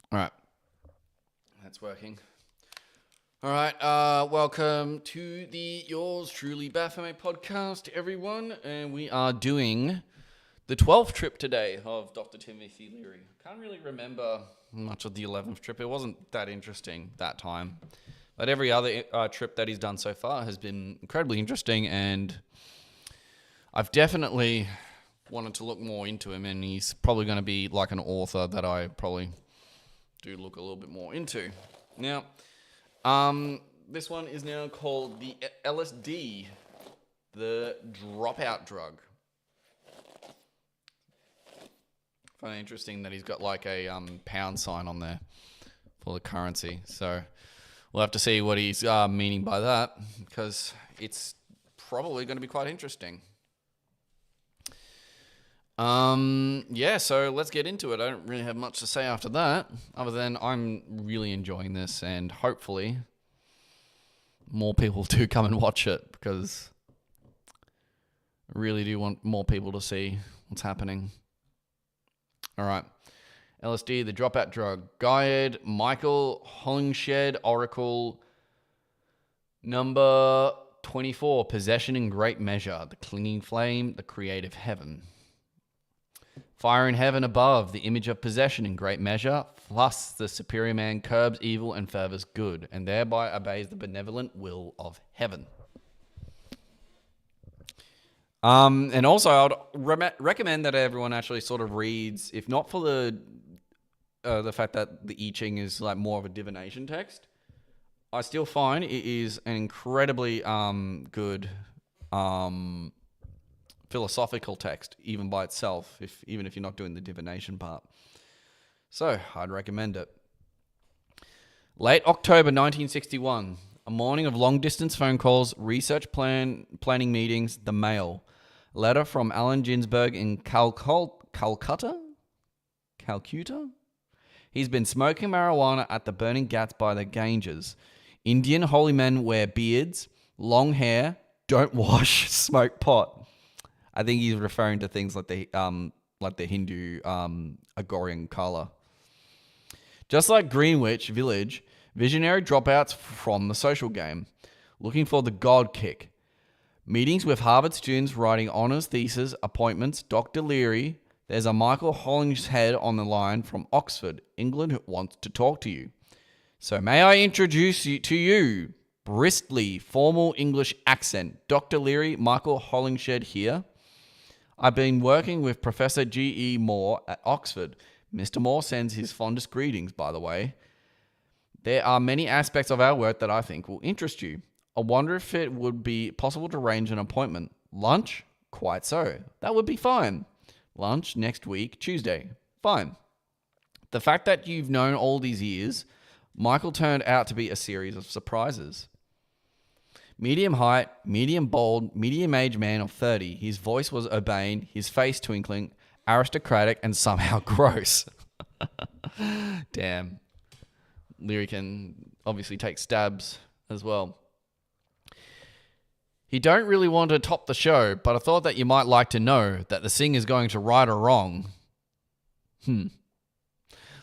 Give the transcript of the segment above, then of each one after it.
All right. That's working. All right. Welcome to the Yours Truly Baphomet podcast, everyone. And we are doing the 12th trip today of Dr. Timothy Leary. Can't really remember much of the 11th trip. It wasn't that interesting that time. But every other trip that he's done so far has been incredibly interesting. And I've definitely wanted to look more into him. And he's probably going to be like an author that I probably do look a little bit more into. Now, this one is now called the LSD, the dropout drug. Kind of interesting that he's got like a pound sign on there for the currency. So we'll have to see what he's meaning by that, because it's probably going to be quite interesting. So let's get into it. I don't really have much to say after that, other than I'm really enjoying this, and hopefully more people do come and watch it, because I really do want more people to see what's happening. All right. LSD, the dropout drug. Guide, Michael Hollingshed, Oracle, number 24, Possession in Great Measure, the Clinging Flame, the Creative Heaven. Fire in heaven above, the image of possession in great measure, thus the superior man curbs evil and furthers good, and thereby obeys the benevolent will of heaven. And also, I would recommend that everyone actually sort of reads, if not for the fact that the I Ching is like more of a divination text, I still find it is an incredibly good philosophical text, even by itself, even if you're not doing the divination part. So, I'd recommend it. Late October 1961, a morning of long-distance phone calls, research planning meetings, the mail. Letter from Allen Ginsberg in Calcutta? He's been smoking marijuana at the Burning Ghats by the Ganges. Indian holy men wear beards, long hair, don't wash, smoke pot. I think he's referring to things like the Hindu Agorian color. Just like Greenwich Village, visionary dropouts from the social game, looking for the God kick. Meetings with Harvard students writing honors thesis, appointments, Dr. Leary. There's a Michael Hollingshead on the line from Oxford, England, who wants to talk to you. So may I introduce you to you, briskly, formal English accent, Dr. Leary, Michael Hollingshead here. I've been working with Professor G.E. Moore at Oxford. Mr. Moore sends his fondest greetings, by the way. There are many aspects of our work that I think will interest you. I wonder if it would be possible to arrange an appointment. Lunch? Quite so. That would be fine. Lunch next week, Tuesday. Fine. The fact that you've known all these years, Michael turned out to be a series of surprises. Medium height, medium bald, medium age man of 30. His voice was urbane, his face twinkling, aristocratic, and somehow gross. Damn. Leary can obviously take stabs as well. He don't really want to top the show, but I thought that you might like to know that the sing is going to right or wrong.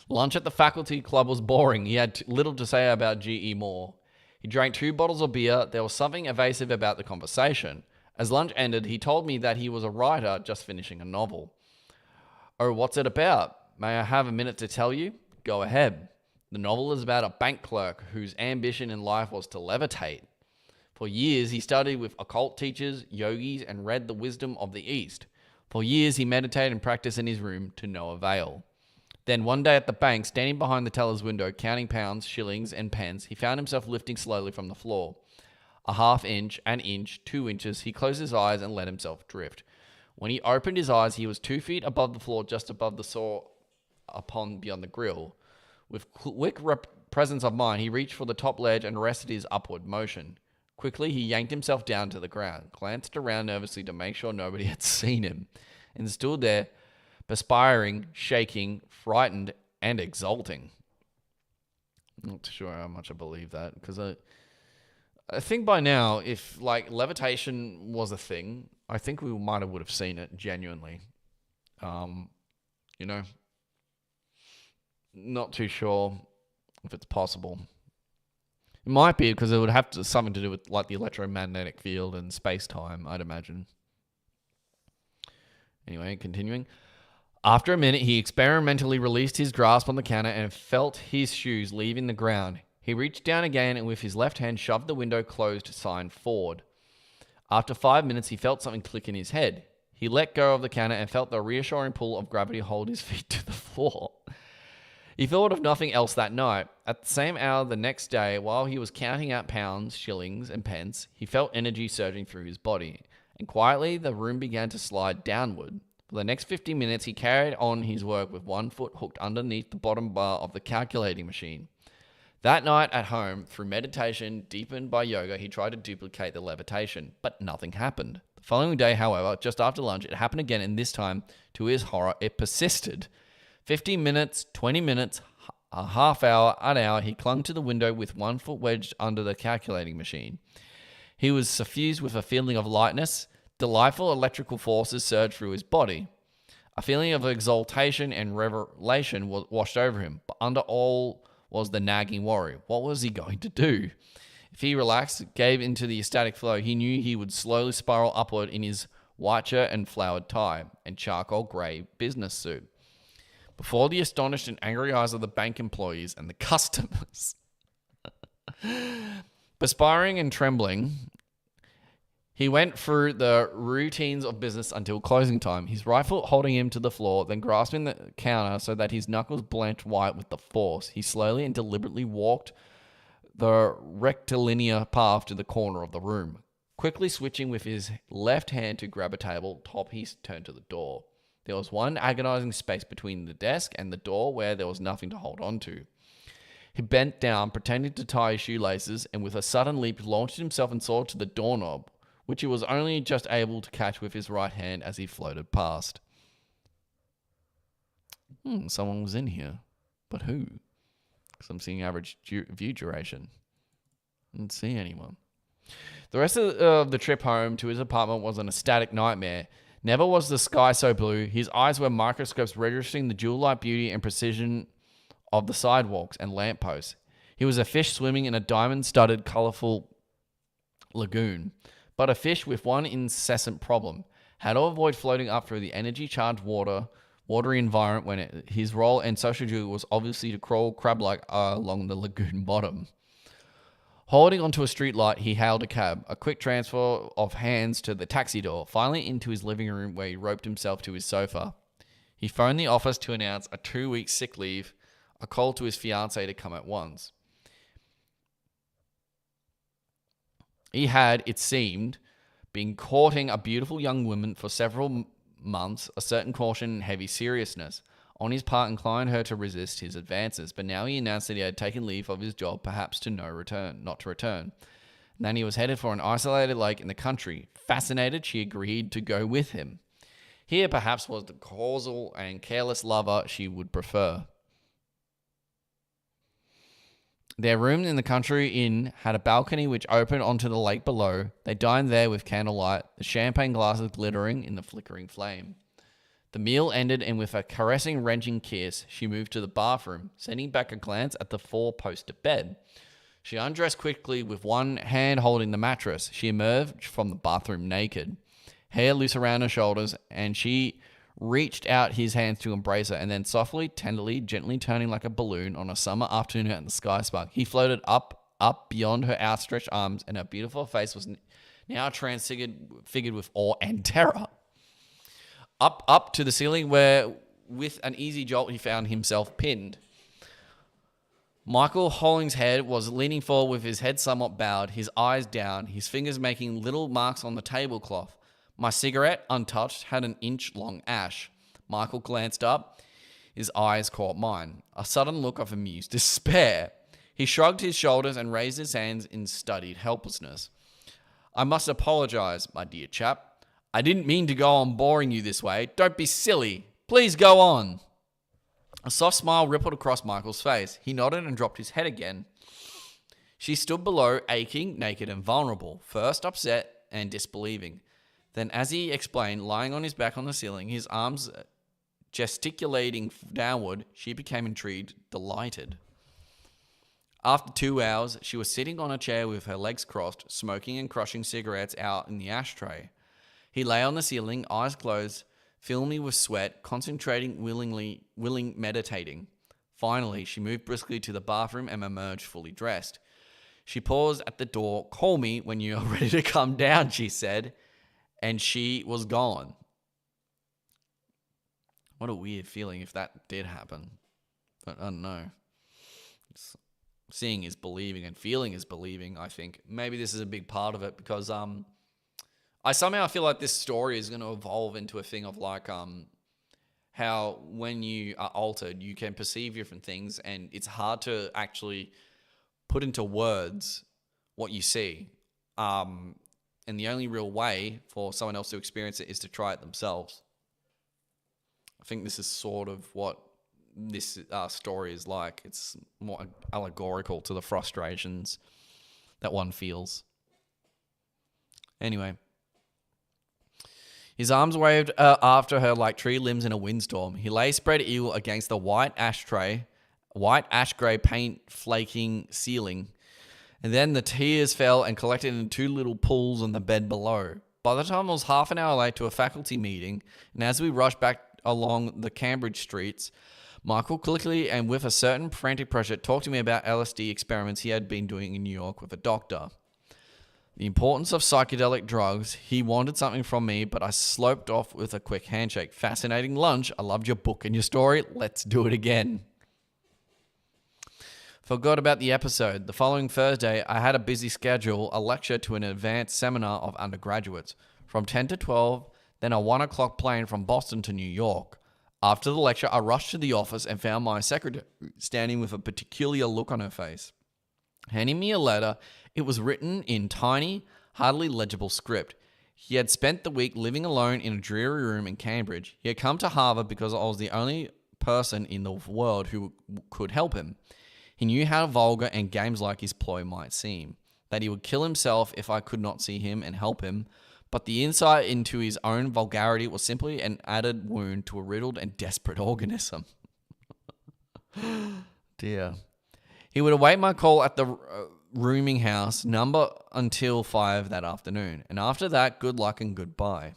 Lunch at the faculty club was boring. He had little to say about G.E. Moore. He drank 2 bottles of beer. There was something evasive about the conversation. As lunch ended, he told me that he was a writer just finishing a novel. Oh, what's it about? May I have a minute to tell you? Go ahead. The novel is about a bank clerk whose ambition in life was to levitate. For years, he studied with occult teachers, yogis, and read the wisdom of the East. For years, he meditated and practiced in his room to no avail. Then one day at the bank, standing behind the teller's window, counting pounds, shillings, and pence, he found himself lifting slowly from the floor. A half inch, an inch, 2 inches, he closed his eyes and let himself drift. When he opened his eyes, he was 2 feet above the floor, just above the saw upon beyond the grill. With quick presence of mind, he reached for the top ledge and rested his upward motion. Quickly, he yanked himself down to the ground, glanced around nervously to make sure nobody had seen him, and stood there, perspiring, shaking, frightened, and exulting. I'm not sure how much I believe that, because I think by now, if like levitation was a thing, I think we would have seen it genuinely. You know. Not too sure if it's possible. It might be because it would have something to do with like the electromagnetic field and space-time, I'd imagine. Anyway, continuing. After a minute, he experimentally released his grasp on the counter and felt his shoes leaving the ground. He reached down again and with his left hand shoved the window closed sign forward. After 5 minutes, he felt something click in his head. He let go of the counter and felt the reassuring pull of gravity hold his feet to the floor. He thought of nothing else that night. At the same hour the next day, while he was counting out pounds, shillings, and pence, he felt energy surging through his body, and quietly the room began to slide downward. For the next 50 minutes, he carried on his work with one foot hooked underneath the bottom bar of the calculating machine. That night at home, through meditation deepened by yoga, he tried to duplicate the levitation, but nothing happened. The following day, however, just after lunch, it happened again, and this time, to his horror, it persisted. 15 minutes, 20 minutes, a half hour, an hour, he clung to the window with 1 foot wedged under the calculating machine. He was suffused with a feeling of lightness. Delightful electrical forces surged through his body. A feeling of exaltation and revelation washed over him, but under all was the nagging worry. What was he going to do? If he relaxed, gave into the ecstatic flow, he knew he would slowly spiral upward in his white shirt and flowered tie and charcoal grey business suit. Before the astonished and angry eyes of the bank employees and the customers. Perspiring and trembling, he went through the routines of business until closing time, his right foot holding him to the floor, then grasping the counter so that his knuckles blanched white with the force. He slowly and deliberately walked the rectilinear path to the corner of the room. Quickly switching with his left hand to grab a table top, he turned to the door. There was one agonizing space between the desk and the door where there was nothing to hold on to. He bent down, pretending to tie his shoelaces, and with a sudden leap launched himself and soared to the doorknob, which he was only just able to catch with his right hand as he floated past. Someone was in here. But who? Because I'm seeing average view duration. I didn't see anyone. The rest of the trip home to his apartment was an ecstatic nightmare. Never was the sky so blue. His eyes were microscopes registering the jewel-like beauty and precision of the sidewalks and lampposts. He was a fish swimming in a diamond-studded, colourful lagoon, but a fish with one incessant problem. How to avoid floating up through the energy-charged watery environment when his role and social duty was obviously to crawl crab-like along the lagoon bottom. Holding onto a street light, he hailed a cab, a quick transfer of hands to the taxi door, finally into his living room where he roped himself to his sofa. He phoned the office to announce a 2-week sick leave, a call to his fiancée to come at once. He had, it seemed, been courting a beautiful young woman for several months, a certain caution and heavy seriousness on his part inclined her to resist his advances, but now he announced that he had taken leave of his job, perhaps to not to return. And then he was headed for an isolated lake in the country. Fascinated, she agreed to go with him. Here, perhaps, was the causal and careless lover she would prefer. Their room in the country inn had a balcony which opened onto the lake below. They dined there with candlelight, the champagne glasses glittering in the flickering flame. The meal ended, and with a caressing, wrenching kiss, she moved to the bathroom, sending back a glance at the four-poster bed. She undressed quickly with one hand holding the mattress. She emerged from the bathroom naked, hair loose around her shoulders, and she reached out his hands to embrace her, and then softly, tenderly, gently turning like a balloon on a summer afternoon at the sky spark, he floated up beyond her outstretched arms, and her beautiful face was now transfigured with awe and terror. Up to the ceiling where, with an easy jolt, he found himself pinned. Michael Hollingshead was leaning forward with his head somewhat bowed, his eyes down, his fingers making little marks on the tablecloth. My cigarette, untouched, had an inch-long ash. Michael glanced up. His eyes caught mine. A sudden look of amused despair. He shrugged his shoulders and raised his hands in studied helplessness. I must apologize, my dear chap. I didn't mean to go on boring you this way. Don't be silly. Please go on. A soft smile rippled across Michael's face. He nodded and dropped his head again. She stood below, aching, naked, and vulnerable, first upset and disbelieving. Then, as he explained, lying on his back on the ceiling, his arms gesticulating downward, she became intrigued, delighted. After 2 hours, she was sitting on a chair with her legs crossed, smoking and crushing cigarettes out in the ashtray. He lay on the ceiling, eyes closed, filmy with sweat, concentrating, meditating. Finally, she moved briskly to the bathroom and emerged fully dressed. She paused at the door. "Call me when you are ready to come down," she said, and she was gone. What a weird feeling if that did happen. But I don't know. Seeing is believing and feeling is believing, I think. Maybe this is a big part of it because I somehow feel like this story is going to evolve into a thing of like how when you are altered, you can perceive different things and it's hard to actually put into words what you see. And the only real way for someone else to experience it is to try it themselves. I think this is sort of what this story is like. It's more allegorical to the frustrations that one feels. Anyway. His arms waved after her like tree limbs in a windstorm. He lay spread eagle against the white ash grey paint flaking ceiling. And then the tears fell and collected in 2 little pools on the bed below. By the time I was half an hour late to a faculty meeting, and as we rushed back along the Cambridge streets, Michael quickly and with a certain frantic pressure talked to me about LSD experiments he had been doing in New York with a doctor. The importance of psychedelic drugs. He wanted something from me, but I sloped off with a quick handshake. "Fascinating lunch. I loved your book and your story. Let's do it again." Forgot about the episode. The following Thursday, I had a busy schedule, a lecture to an advanced seminar of undergraduates. From 10 to 12, then a 1 o'clock plane from Boston to New York. After the lecture, I rushed to the office and found my secretary standing with a peculiar look on her face. Handing me a letter, it was written in tiny, hardly legible script. He had spent the week living alone in a dreary room in Cambridge. He had come to Harvard because I was the only person in the world who could help him. He knew how vulgar and games-like his ploy might seem, that he would kill himself if I could not see him and help him, but the insight into his own vulgarity was simply an added wound to a riddled and desperate organism. Dear. He would await my call at the rooming house number until 5 that afternoon. And after that, good luck and goodbye.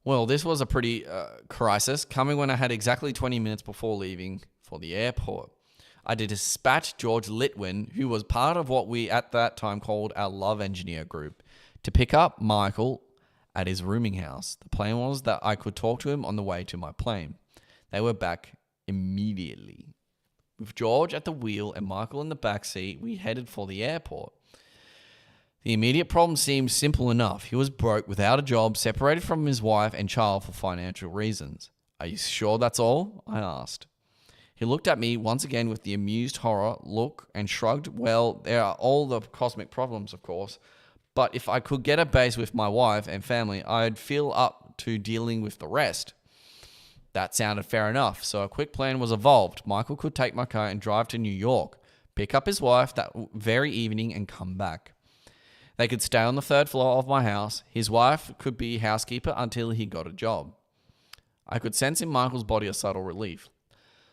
Well, this was a pretty crisis, coming when I had exactly 20 minutes before leaving for the airport. I did dispatch George Litwin, who was part of what we at that time called our love engineer group, to pick up Michael at his rooming house. The plan was that I could talk to him on the way to my plane. They were back immediately. With George at the wheel and Michael in the back seat, we headed for the airport. The immediate problem seemed simple enough. He was broke, without a job, separated from his wife and child for financial reasons. "Are you sure that's all?" I asked. He looked at me once again with the amused horror look and shrugged. "Well, there are all the cosmic problems, of course, but if I could get a base with my wife and family, I'd feel up to dealing with the rest." That sounded fair enough, so a quick plan was evolved. Michael could take my car and drive to New York, pick up his wife that very evening and come back. They could stay on the 3rd floor of my house. His wife could be housekeeper until he got a job. I could sense in Michael's body a subtle relief,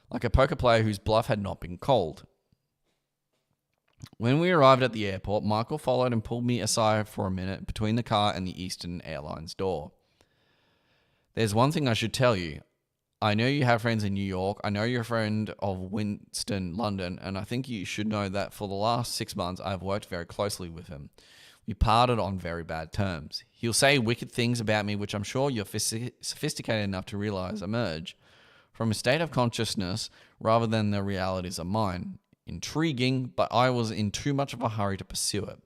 like a poker player whose bluff had not been called. When we arrived at the airport, Michael followed and pulled me aside for a minute between the car and the Eastern Airlines door. "There's one thing I should tell you. I know you have friends in New York. I know you're a friend of Winston, London, and I think you should know that for the last 6 months, I have worked very closely with him. We parted on very bad terms. He'll say wicked things about me, which I'm sure you're sophisticated enough to realize emerge from a state of consciousness rather than the realities of mine. Intriguing, but I was in too much of a hurry to pursue it.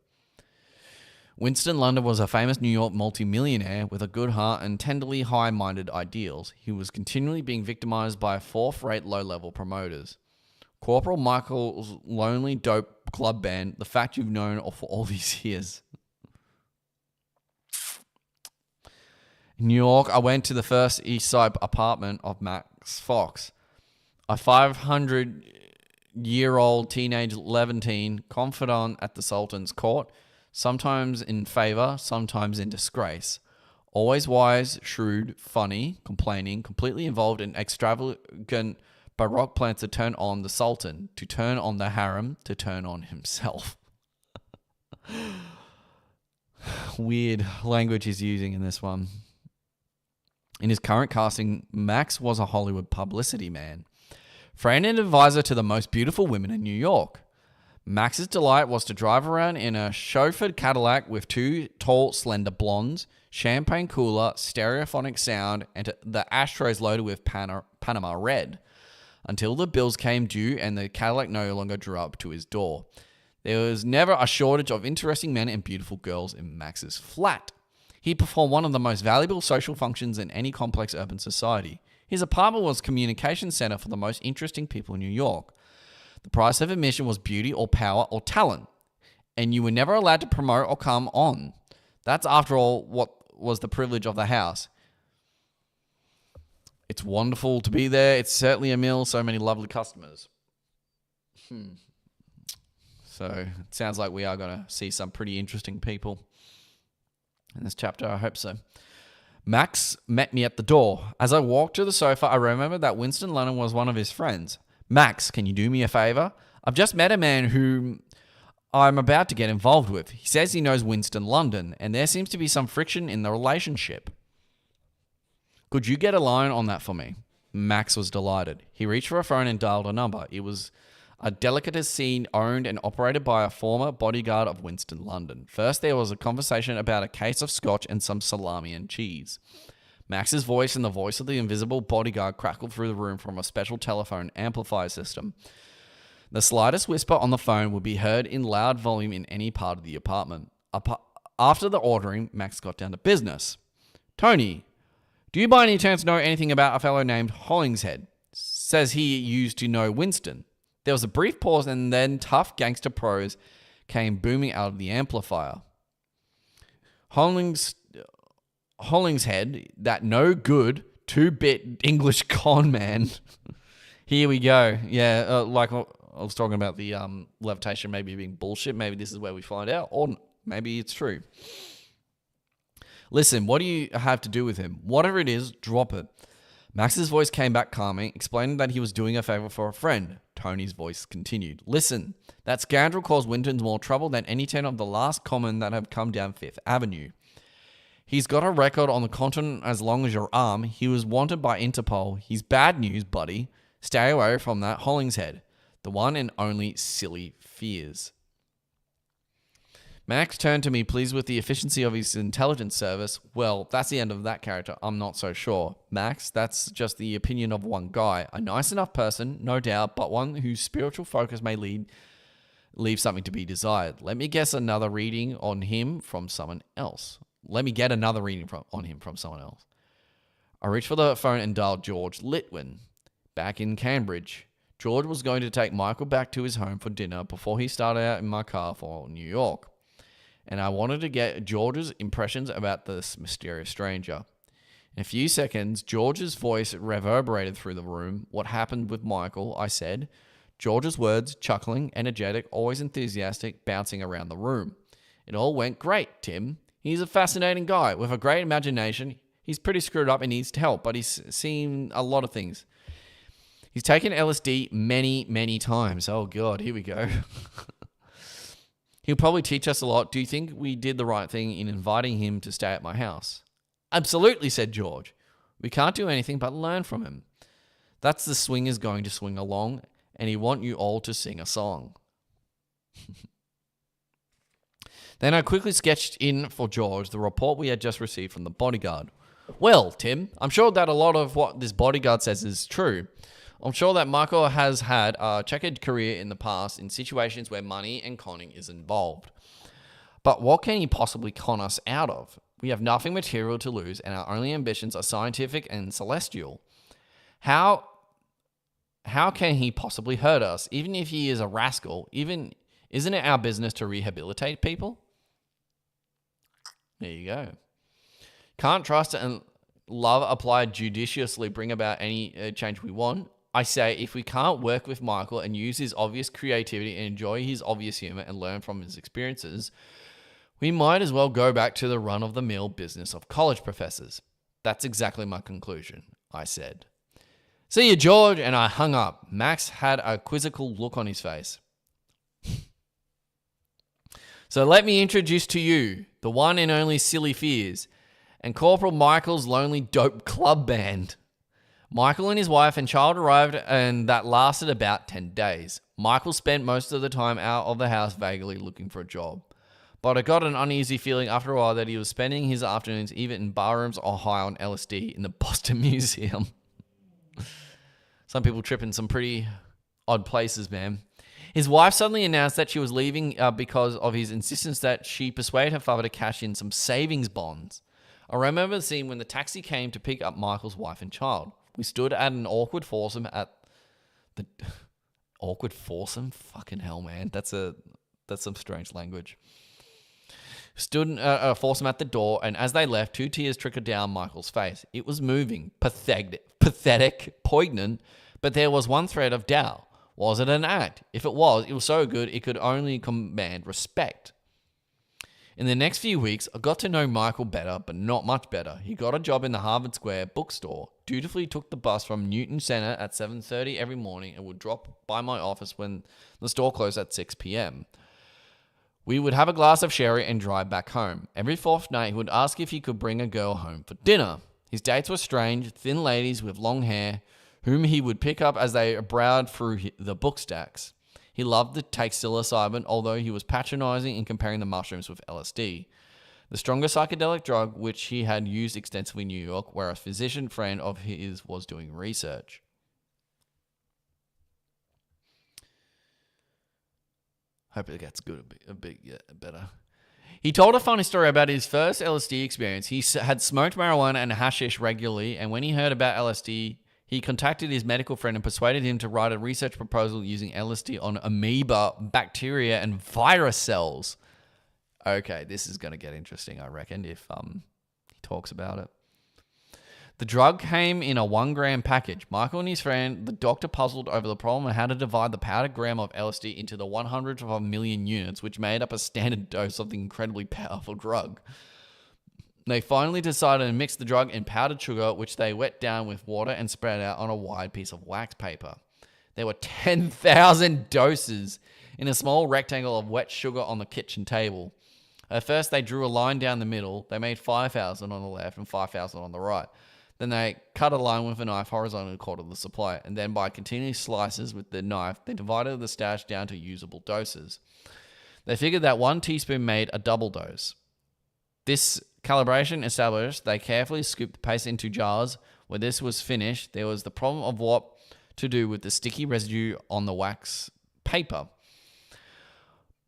Winston London was a famous New York multimillionaire with a good heart and tenderly high-minded ideals. He was continually being victimized by fourth-rate low-level promoters. Corporal Michael's lonely dope club band, the fact you've known for all these years. In New York, I went to the first East Side apartment of Max Fox, a 500-year-old teenage Levantine confidant at the Sultan's court, sometimes in favor, sometimes in disgrace. Always wise, shrewd, funny, complaining, completely involved in extravagant Baroque plans to turn on the Sultan, to turn on the harem, to turn on himself. Weird language he's using in this one. In his current casting, Max was a Hollywood publicity man, friend and advisor to the most beautiful women in New York. Max's delight was to drive around in a chauffeured Cadillac with two tall, slender blondes, champagne cooler, stereophonic sound, and the ashtrays loaded with Panama Red, until the bills came due and the Cadillac no longer drew up to his door. There was never a shortage of interesting men and beautiful girls in Max's flat. He performed one of the most valuable social functions in any complex urban society. His apartment was a communication center for the most interesting people in New York. The price of admission was beauty or power or talent, and you were never allowed to promote or come on. That's, after all, what was the privilege of the house. It's wonderful to be there. It's certainly a meal. So many lovely customers. So it sounds like we are going to see some pretty interesting people in this chapter. I hope so. Max met me at the door. As I walked to the sofa, I remembered that Winston London was one of his friends. Max, can you do me a favor? I've just met a man whom I'm about to get involved with. He says he knows Winston London, and there seems to be some friction in the relationship. Could you get a line on that for me? Max was delighted. He reached for a phone and dialed a number. It was a delicatessen owned and operated by a former bodyguard of Winston London. First, there was a conversation about a case of scotch and some salami and cheese. Max's voice and the voice of the invisible bodyguard crackled through the room from a special telephone amplifier system. The slightest whisper on the phone would be heard in loud volume in any part of the apartment. After the ordering, Max got down to business. Tony, do you by any chance know anything about a fellow named Hollingshead? Says he used to know Winston. There was a brief pause, and then tough gangster prose came booming out of the amplifier. Hollingshead, that no good, 2-bit English con man. Here we go. Yeah, like I was talking about the levitation maybe being bullshit. Maybe this is where we find out, or maybe it's true. Listen, what do you have to do with him? Whatever it is, drop it. Max's voice came back calming, explaining that he was doing a favor for a friend. Tony's voice continued. Listen, that scoundrel caused Winton's more trouble than any 10 of the last common that have come down Fifth Avenue. He's got a record on the continent as long as your arm. He was wanted by Interpol. He's bad news, buddy. Stay away from that Hollingshead. The one and only Silly Fears. Max turned to me, pleased with the efficiency of his intelligence service. Well, that's the end of that character. I'm not so sure. Max, that's just the opinion of one guy. A nice enough person, no doubt, but one whose spiritual focus may leave something to be desired. Let me get another reading on him from someone else. I reached for the phone and dialed George Litwin, back in Cambridge. George was going to take Michael back to his home for dinner before he started out in my car for New York. And I wanted to get George's impressions about this mysterious stranger. In a few seconds, George's voice reverberated through the room. What happened with Michael, I said. George's words, chuckling, energetic, always enthusiastic, bouncing around the room. It all went great, Tim. He's a fascinating guy with a great imagination. He's pretty screwed up and needs help, but he's seen a lot of things. He's taken LSD many, many times. Oh, God, here we go. He'll probably teach us a lot. Do you think we did the right thing in inviting him to stay at my house? Absolutely, said George. We can't do anything but learn from him. That's the swingers going to swing along, and he want you all to sing a song. Then I quickly sketched in for George the report we had just received from the bodyguard. Well, Tim, I'm sure that a lot of what this bodyguard says is true. I'm sure that Michael has had a checkered career in the past in situations where money and conning is involved. But what can he possibly con us out of? We have nothing material to lose, and our only ambitions are scientific and celestial. How can he possibly hurt us, even if he is a rascal? Isn't it our business to rehabilitate people? There you go. Can't trust and love applied judiciously bring about any change we want? I say, if we can't work with Michael and use his obvious creativity and enjoy his obvious humor and learn from his experiences, We might as well go back to the run-of-the-mill business of college professors. That's exactly my conclusion, I said. See you, George, and I hung up. Max had a quizzical look on his face. So let me introduce to you the one and only Silly Fears and Corporal Michael's Lonely Dope Club Band. Michael and his wife and child arrived, and that lasted about 10 days. Michael spent most of the time out of the house vaguely looking for a job. But I got an uneasy feeling after a while that he was spending his afternoons either in barrooms or high on LSD in the Boston Museum. Some people trip in some pretty odd places, man. His wife suddenly announced that she was leaving because of his insistence that she persuade her father to cash in some savings bonds. I remember the scene when the taxi came to pick up Michael's wife and child. We stood at an awkward foursome at the... Awkward foursome? Fucking hell, man. That's some strange language. Stood a foursome at the door, and as they left, 2 tears trickled down Michael's face. It was moving, pathetic, poignant, but there was one thread of doubt. Was it an act? If it was so good it could only command respect. In the next few weeks, I got to know Michael better, but not much better. He got a job in the Harvard Square bookstore, dutifully took the bus from Newton Center at 7:30 every morning, and would drop by my office when the store closed at 6 p.m. We would have a glass of sherry and drive back home. Every fourth night, he would ask if he could bring a girl home for dinner. His dates were strange, thin ladies with long hair, whom he would pick up as they browsed through the book stacks. He loved to take psilocybin, although he was patronizing in comparing the mushrooms with LSD, the stronger psychedelic drug which he had used extensively in New York, where a physician friend of his was doing research. Hope it gets good a bit better. He told a funny story about his first LSD experience. He had smoked marijuana and hashish regularly, and when he heard about LSD, he contacted his medical friend and persuaded him to write a research proposal using LSD on amoeba, bacteria, and virus cells. Okay, this is going to get interesting, I reckon, if he talks about it. The drug came in a 1 gram package. Michael and his friend, the doctor, puzzled over the problem of how to divide the powdered gram of LSD into the 100th of a million units, which made up a standard dose of the incredibly powerful drug. They finally decided to mix the drug in powdered sugar, which they wet down with water and spread out on a wide piece of wax paper. There were 10,000 doses in a small rectangle of wet sugar on the kitchen table. At first, they drew a line down the middle. They made 5,000 on the left and 5,000 on the right. Then they cut a line with a knife horizontally according to the supply, and then by continuous slices with the knife, they divided the stash down to usable doses. They figured that 1 teaspoon made a double dose. This calibration established, they carefully scooped the paste into jars. When this was finished, there was the problem of what to do with the sticky residue on the wax paper.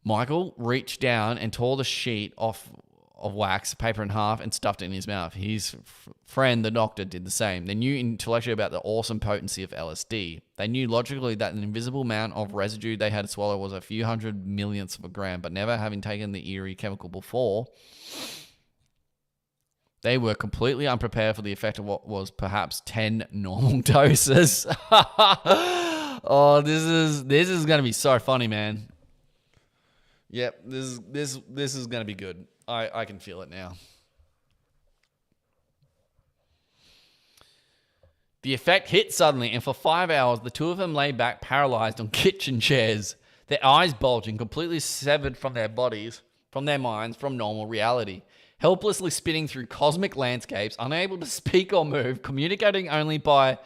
Michael reached down and tore the sheet off of wax paper in half and stuffed it in his mouth. His friend, the doctor, did the same. They knew intellectually about the awesome potency of LSD. They knew logically that an invisible amount of residue they had to swallow was a few hundred millionths of a gram, but never having taken the eerie chemical before, they were completely unprepared for the effect of what was perhaps 10 normal doses. Oh, this is going to be so funny, man. Yep, this is going to be good. I can feel it now. The effect hit suddenly, and for 5 hours, the two of them lay back paralyzed on kitchen chairs, their eyes bulging, completely severed from their bodies, from their minds, from normal reality, helplessly spinning through cosmic landscapes, unable to speak or move, communicating only by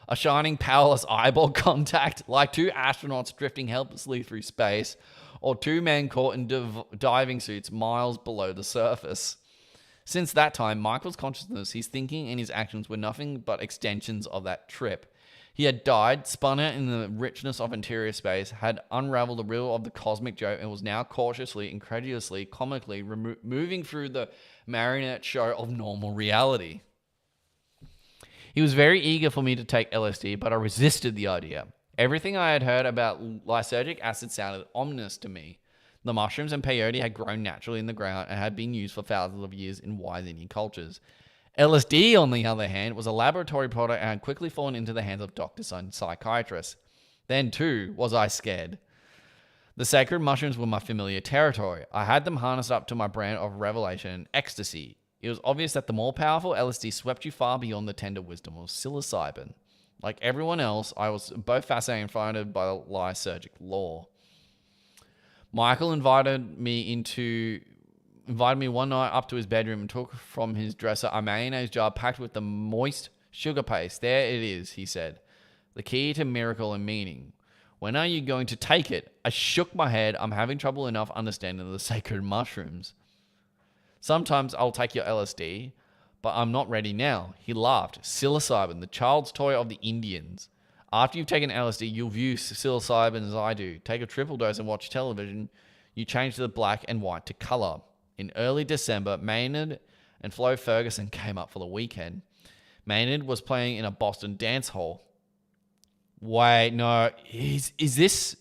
a shining, powerless eyeball contact, like 2 astronauts drifting helplessly through space, or 2 men caught in diving suits miles below the surface. Since that time, Michael's consciousness, his thinking, and his actions were nothing but extensions of that trip. He had died, spun out in the richness of interior space, had unraveled the riddle of the cosmic joke, and was now cautiously, incredulously, comically moving through the marionette show of normal reality. He was very eager for me to take LSD, but I resisted the idea. Everything I had heard about lysergic acid sounded ominous to me. The mushrooms and peyote had grown naturally in the ground and had been used for thousands of years in wide Indian cultures. LSD, on the other hand, was a laboratory product and had quickly fallen into the hands of doctors and psychiatrists. Then, too, was I scared. The sacred mushrooms were my familiar territory. I had them harnessed up to my brand of revelation and ecstasy. It was obvious that the more powerful LSD swept you far beyond the tender wisdom of psilocybin. Like everyone else, I was both fascinated and frightened by the lysergic lore. Michael invited me one night up to his bedroom and took from his dresser a mayonnaise jar packed with the moist sugar paste. There it is, he said. The key to miracle and meaning. When are you going to take it? I shook my head. I'm having trouble enough understanding the sacred mushrooms. Sometimes I'll take your LSD, but I'm not ready now. He laughed. Psilocybin, the child's toy of the Indians. After you've taken LSD, you'll view psilocybin as I do. Take a triple dose and watch television. You change the black and white to color. In early December, Maynard and Flo Ferguson came up for the weekend. Maynard was playing in a Boston dance hall. Wait, no. Is this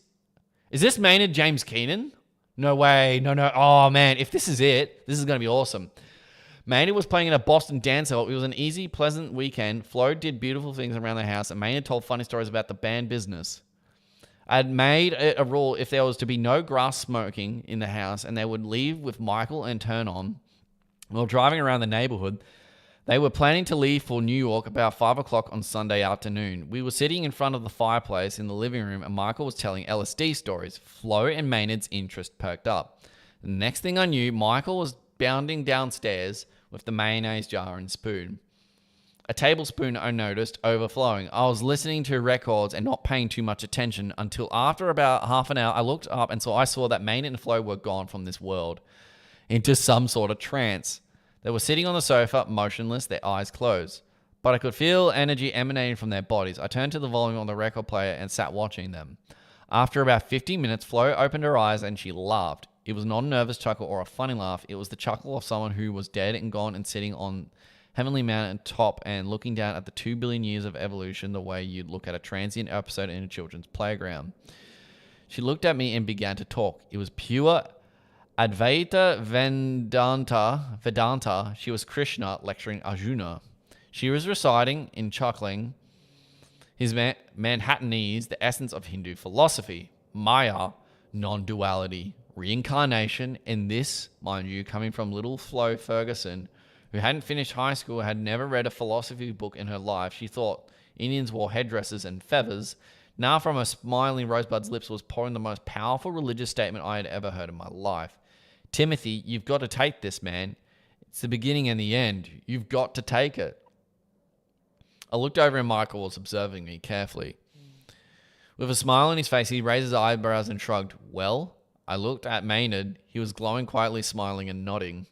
Maynard James Keenan? No way. No. Oh, man. If this is it, this is going to be awesome. Maynard was playing in a Boston dance hall. It was an easy, pleasant weekend. Flo did beautiful things around the house, and Maynard told funny stories about the band business. I had made a rule if there was to be no grass smoking in the house, and they would leave with Michael and turn on. While driving around the neighborhood, they were planning to leave for New York about 5 o'clock on Sunday afternoon. We were sitting in front of the fireplace in the living room, and Michael was telling LSD stories. Flo and Maynard's interest perked up. The next thing I knew, Michael was bounding downstairs with the mayonnaise jar and spoon. A tablespoon, I noticed, overflowing. I was listening to records and not paying too much attention until after about half an hour, I looked up and I saw that Maynard and Flo were gone from this world into some sort of trance. They were sitting on the sofa, motionless, their eyes closed. But I could feel energy emanating from their bodies. I turned to the volume on the record player and sat watching them. After about 15 minutes, Flo opened her eyes and she laughed. It was not a nervous chuckle or a funny laugh. It was the chuckle of someone who was dead and gone and sitting on Heavenly Mountain top and looking down at the 2 billion years of evolution the way you'd look at a transient episode in a children's playground. She looked at me and began to talk. It was pure Advaita Vedanta. She was Krishna lecturing Arjuna. She was reciting, in chuckling, his Manhattanese, the essence of Hindu philosophy. Maya, non-duality, reincarnation, and this, mind you, coming from little Flo Ferguson, who hadn't finished high school, had never read a philosophy book in her life. She thought Indians wore headdresses and feathers. Now from her smiling Rosebud's lips was pouring the most powerful religious statement I had ever heard in my life. Timothy, you've got to take this, man. It's the beginning and the end. You've got to take it. I looked over and Michael was observing me carefully. With a smile on his face, he raised his eyebrows and shrugged. Well, I looked at Maynard. He was glowing, quietly smiling and nodding.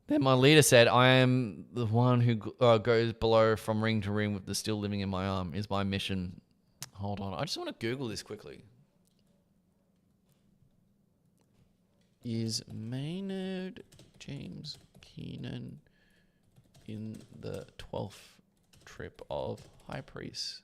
Then my leader said, I am the one who goes below from ring to ring with the still living in my arm. Is my mission. Hold on. I just want to Google this quickly. Is Maynard James Keenan in the 12th trip of High Priest?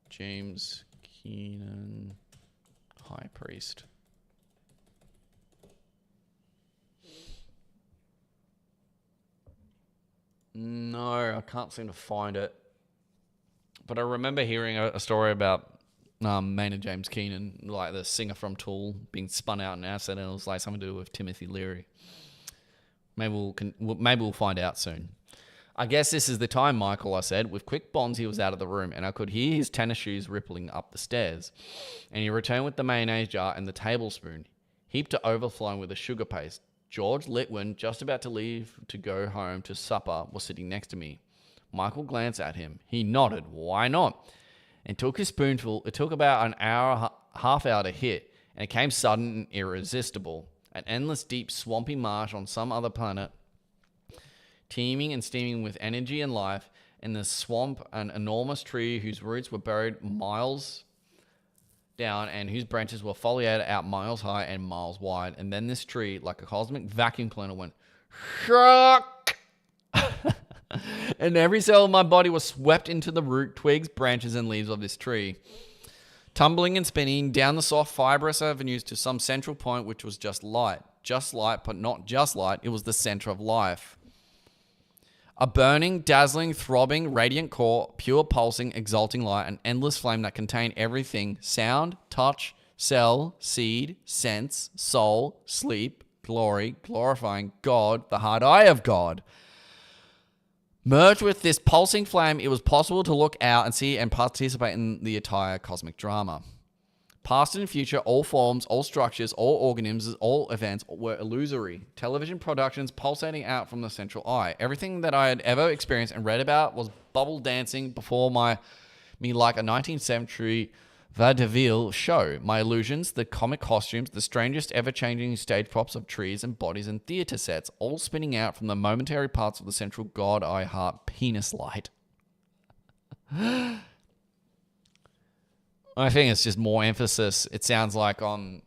James Keenan, High Priest. No, I can't seem to find it. But I remember hearing a story about Maynard James Keenan, like the singer from Tool, being spun out in acid, and it was like something to do with Timothy Leary. Maybe we'll find out soon. I guess this is the time, Michael, I said. With quick bonds, he was out of the room, and I could hear his tennis shoes rippling up the stairs. And he returned with the mayonnaise jar and the tablespoon, heaped to overflowing with the sugar paste. George Litwin, just about to leave to go home to supper, was sitting next to me. Michael glanced at him. He nodded. Why not? And took his spoonful. It took about an hour, half hour to hit, and it came sudden and irresistible. An endless, deep, swampy marsh on some other planet, teeming and steaming with energy and life. In the swamp, an enormous tree whose roots were buried miles down and whose branches were foliated out miles high and miles wide. And then this tree, like a cosmic vacuum cleaner, went shock. And every cell of my body was swept into the root, twigs, branches, and leaves of this tree. tumbling and spinning down the soft, fibrous avenues to some central point, which was just light. Just light, but not just light. It was the center of life. A burning, dazzling, throbbing, radiant core, pure pulsing, exulting light, an endless flame that contained everything: sound, touch, cell, seed, sense, soul, sleep, glory, glorifying God, the hard eye of God. Merged with this pulsing flame, it was possible to look out and see and participate in the entire cosmic drama. Past and future, all forms, all structures, all organisms, all events were illusory. Television productions pulsating out from the central eye. Everything that I had ever experienced and read about was bubble dancing before me like a 19th century vaudeville show. My illusions, the comic costumes, the strangest ever-changing stage props of trees and bodies and theater sets, all spinning out from the momentary parts of the central God, eye, heart, penis light. I think it's just more emphasis. It sounds like on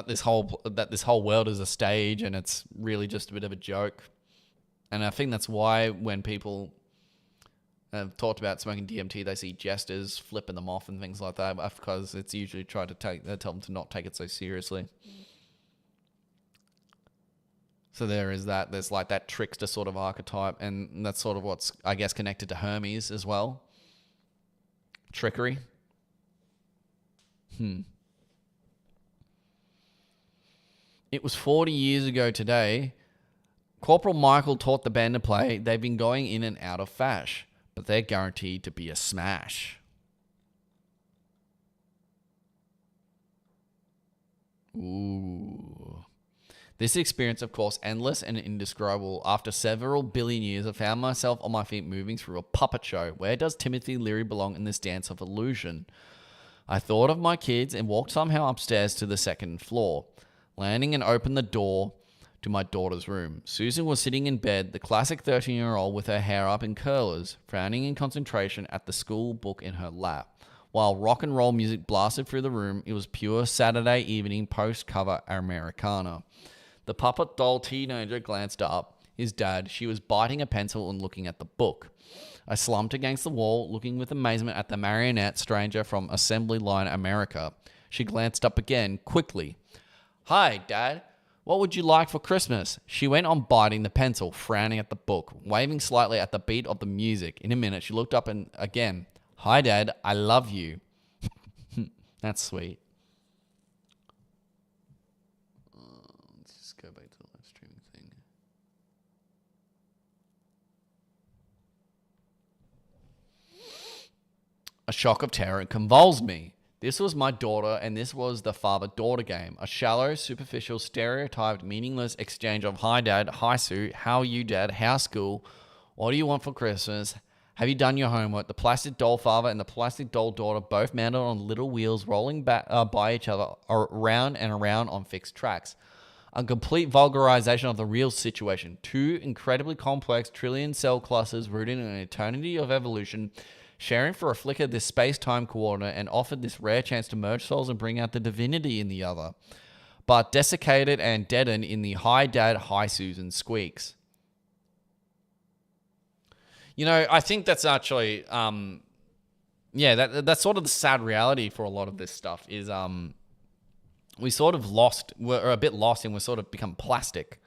this whole world is a stage, and it's really just a bit of a joke. And I think that's why when people have talked about smoking DMT, they see jesters flipping them off and things like that, because it's usually tell them to not take it so seriously. So there is that. There's like that trickster sort of archetype, and that's sort of what's, I guess, connected to Hermes as well. Trickery. It was 40 years ago today. Corporal Michael taught the band to play. They've been going in and out of fash, but they're guaranteed to be a smash. Ooh. This experience, of course, endless and indescribable. After several billion years, I found myself on my feet moving through a puppet show. Where does Timothy Leary belong in this dance of illusion? I thought of my kids and walked somehow upstairs to the second floor, landing and opened the door to my daughter's room. Susan was sitting in bed, the classic 13-year-old with her hair up in curlers, frowning in concentration at the school book in her lap. While rock and roll music blasted through the room, it was pure Saturday evening post-cover Americana. The puppet doll teenager glanced up. His dad, she was biting a pencil and looking at the book. I slumped against the wall, looking with amazement at the marionette stranger from Assembly Line America. She glanced up again, quickly. Hi, Dad. What would you like for Christmas? She went on biting the pencil, frowning at the book, waving slightly at the beat of the music. In a minute, she looked up and again. Hi, Dad. I love you. That's sweet. Let's just go back to the live streaming thing. A shock of terror convulsed me. This was my daughter, and this was the father-daughter game. A shallow, superficial, stereotyped, meaningless exchange of hi, Dad, hi, Sue, how are you, Dad, how's school, what do you want for Christmas, have you done your homework? The plastic doll father and the plastic doll daughter both mounted on little wheels rolling back by each other around and around on fixed tracks. A complete vulgarization of the real situation. Two incredibly complex trillion cell clusters rooted in an eternity of evolution, sharing for a flicker this space-time coordinate, and offered this rare chance to merge souls and bring out the divinity in the other, but desiccated and deadened in the hi Dad, hi Susan squeaks. You know, I think that's actually, that's sort of the sad reality for a lot of this stuff is we're a bit lost, and we're sort of become plastic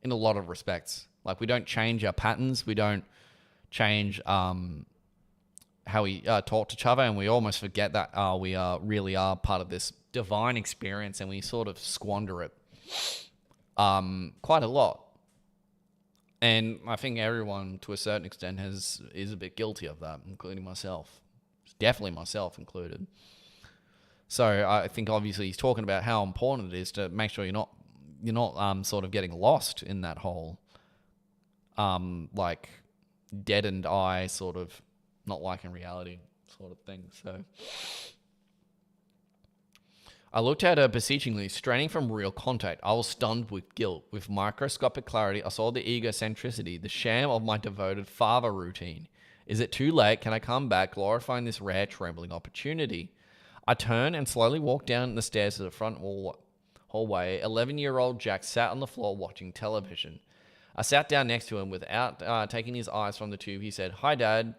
in a lot of respects. Like, we don't change our patterns, we don't change how we talk to each other, and we almost forget that we really are part of this divine experience, and we sort of squander it quite a lot. And I think everyone, to a certain extent, is a bit guilty of that, including myself. Definitely myself included. So I think obviously he's talking about how important it is to make sure you're not sort of getting lost in that whole like deadened eye sort of not liking reality sort of thing. So I looked at her beseechingly, straining from real contact. I was stunned with guilt. With microscopic clarity, I saw the egocentricity, the sham of my devoted father routine. Is it too late? Can I come back, glorifying this rare, trembling opportunity? I turned and slowly walked down the stairs to the front hallway. 11-year-old Jack sat on the floor watching television. I sat down next to him. Without taking his eyes from the tube, he said, "Hi, Dad."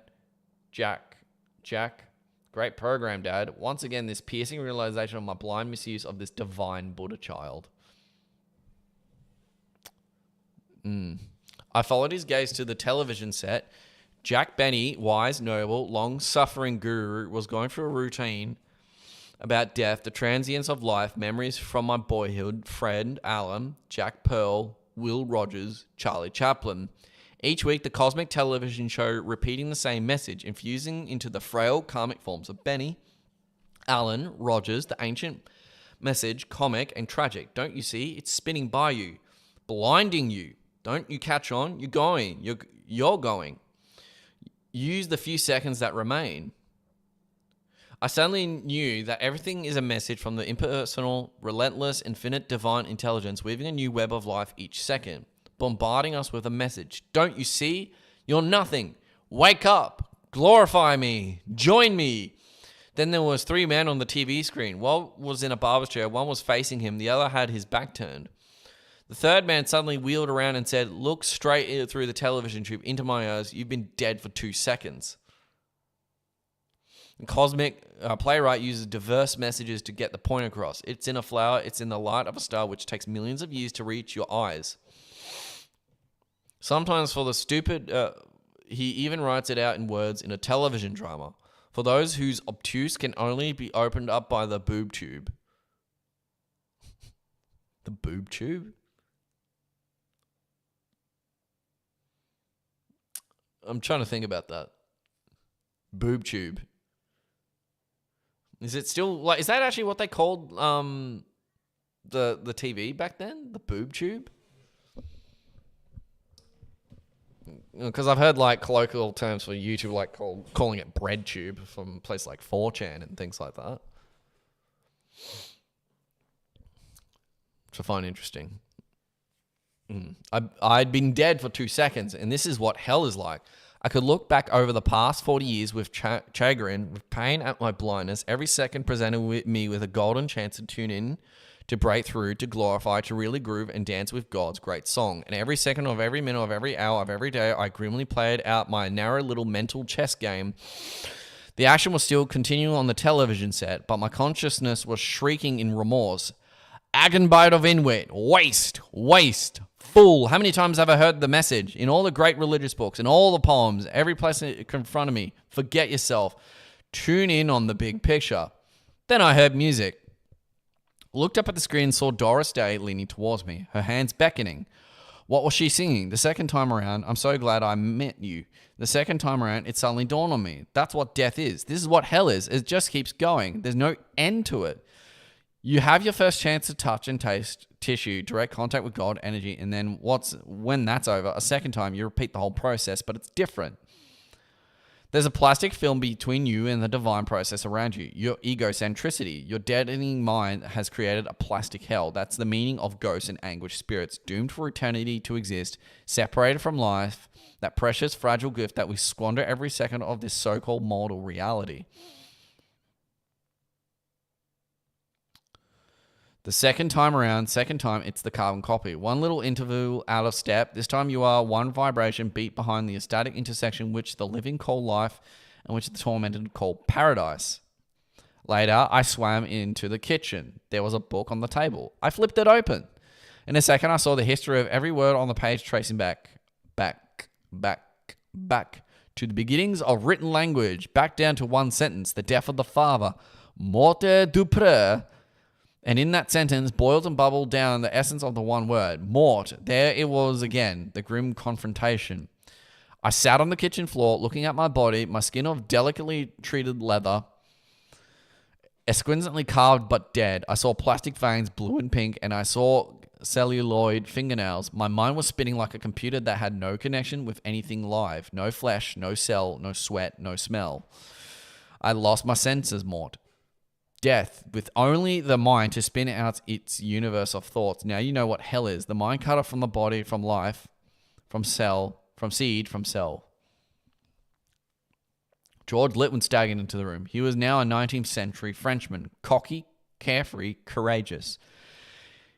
Jack. Great program, Dad. Once again, this piercing realization of my blind misuse of this divine Buddha child. I followed his gaze to the television set. Jack Benny, wise, noble, long-suffering guru, was going through a routine about death, the transience of life, memories from my boyhood, Fred, Alan, Jack Pearl, Will Rogers, Charlie Chaplin. Each week, the cosmic television show repeating the same message, infusing into the frail karmic forms of Benny, Alan, Rogers, the ancient message, comic and tragic. Don't you see? It's spinning by you, blinding you. Don't you catch on? You're going. You're going. Use the few seconds that remain. I suddenly knew that everything is a message from the impersonal, relentless, infinite divine intelligence, weaving a new web of life each second, bombarding us with a message. Don't you see? You're nothing. Wake up. Glorify me. Join me. Then there was 3 men on the TV screen. One was in a barber's chair. One was facing him. The other had his back turned. The third man suddenly wheeled around and said, "Look straight through the television tube into my eyes. You've been dead for 2 seconds." The cosmic playwright uses diverse messages to get the point across. It's in a flower. It's in the light of a star, which takes millions of years to reach your eyes. Sometimes for the stupid, he even writes it out in words in a television drama. For those whose obtuse can only be opened up by the boob tube. The boob tube? I'm trying to think about that. Boob tube. Is it still like? Is that actually what they called the TV back then? The boob tube. Because I've heard like colloquial terms for YouTube, like calling it bread tube from a place like 4chan and things like that, which I find interesting. I'd been dead for 2 seconds, and this is what hell is like. I could look back over the past 40 years with chagrin, with pain at my blindness. Every second presented me with a golden chance to tune in, to break through, to glorify, to really groove and dance with God's great song. And every second of every minute of every hour of every day, I grimly played out my narrow little mental chess game. The action was still continuing on the television set, but my consciousness was shrieking in remorse. Agenbite of inwit, waste, waste, fool. How many times have I heard the message in all the great religious books, in all the poems, every place in front of me? Forget yourself. Tune in on the big picture. Then I heard music. Looked up at the screen and saw Doris Day leaning towards me, her hands beckoning. What was she singing? The second time around, I'm so glad I met you. The second time around, it suddenly dawned on me. That's what death is. This is what hell is. It just keeps going. There's no end to it. You have your first chance to touch and taste tissue, direct contact with God, energy, and then when that's over, a second time, you repeat the whole process, but it's different. There's a plastic film between you and the divine process around you. Your egocentricity, your deadening mind has created a plastic hell. That's the meaning of ghosts and anguished spirits, doomed for eternity to exist, separated from life, that precious, fragile gift that we squander every second of this so-called mortal reality. The second time, it's the carbon copy. One little interval out of step. This time you are one vibration beat behind the ecstatic intersection which the living call life and which the tormented call paradise. Later, I swam into the kitchen. There was a book on the table. I flipped it open. In a second, I saw the history of every word on the page tracing back to the beginnings of written language, back down to one sentence, the death of the father, morte du père. And in that sentence, boiled and bubbled down the essence of the one word, mort. There it was again, the grim confrontation. I sat on the kitchen floor, looking at my body, my skin of delicately treated leather, exquisitely carved but dead. I saw plastic veins, blue and pink, and I saw celluloid fingernails. My mind was spinning like a computer that had no connection with anything live. No flesh, no cell, no sweat, no smell. I lost my senses, mort. Death, with only the mind to spin out its universe of thoughts. Now you know what hell is. The mind cut off from the body, from life, from cell, from seed, from cell. George Litwin staggered into the room. He was now a 19th century Frenchman, cocky, carefree, courageous.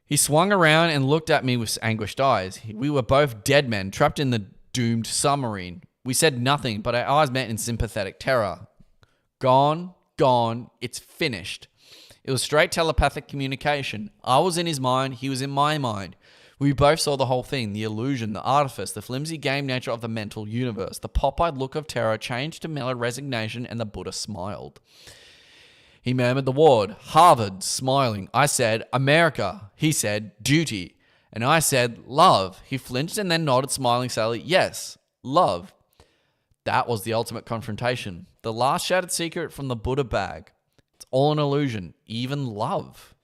He swung around and looked at me with anguished eyes. We were both dead men, trapped in the doomed submarine. We said nothing, but our eyes met in sympathetic terror. Gone, gone. It's finished. It was straight telepathic communication. I was in his mind. He was in my mind. We both saw the whole thing, the illusion, the artifice, the flimsy game nature of the mental universe. The pop-eyed look of terror changed to mellow resignation, and the Buddha smiled. He murmured the word, Harvard, smiling. I said, America. He said, duty. And I said, love. He flinched and then nodded, smiling sadly, yes, love. That was the ultimate confrontation. The last shattered secret from the Buddha bag. It's all an illusion, even love.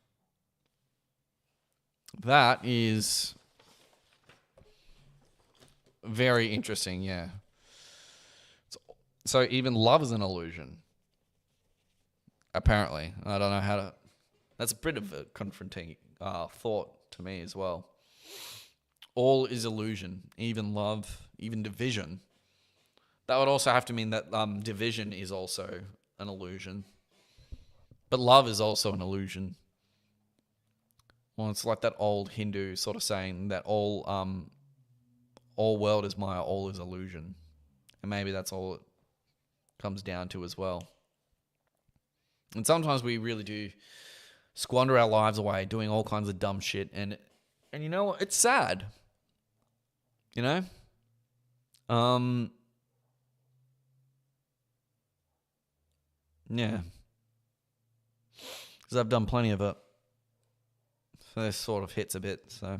That is very interesting, yeah. So even love is an illusion. Apparently. I don't know how to... That's a bit of a confronting thought to me as well. All is illusion. Even love, even division. That would also have to mean that division is also an illusion. But love is also an illusion. Well, it's like that old Hindu sort of saying that all world is Maya, all is illusion. And maybe that's all it comes down to as well. And sometimes we really do squander our lives away doing all kinds of dumb shit. And you know what? It's sad. You know? Yeah. Because I've done plenty of it. So this sort of hits a bit, so.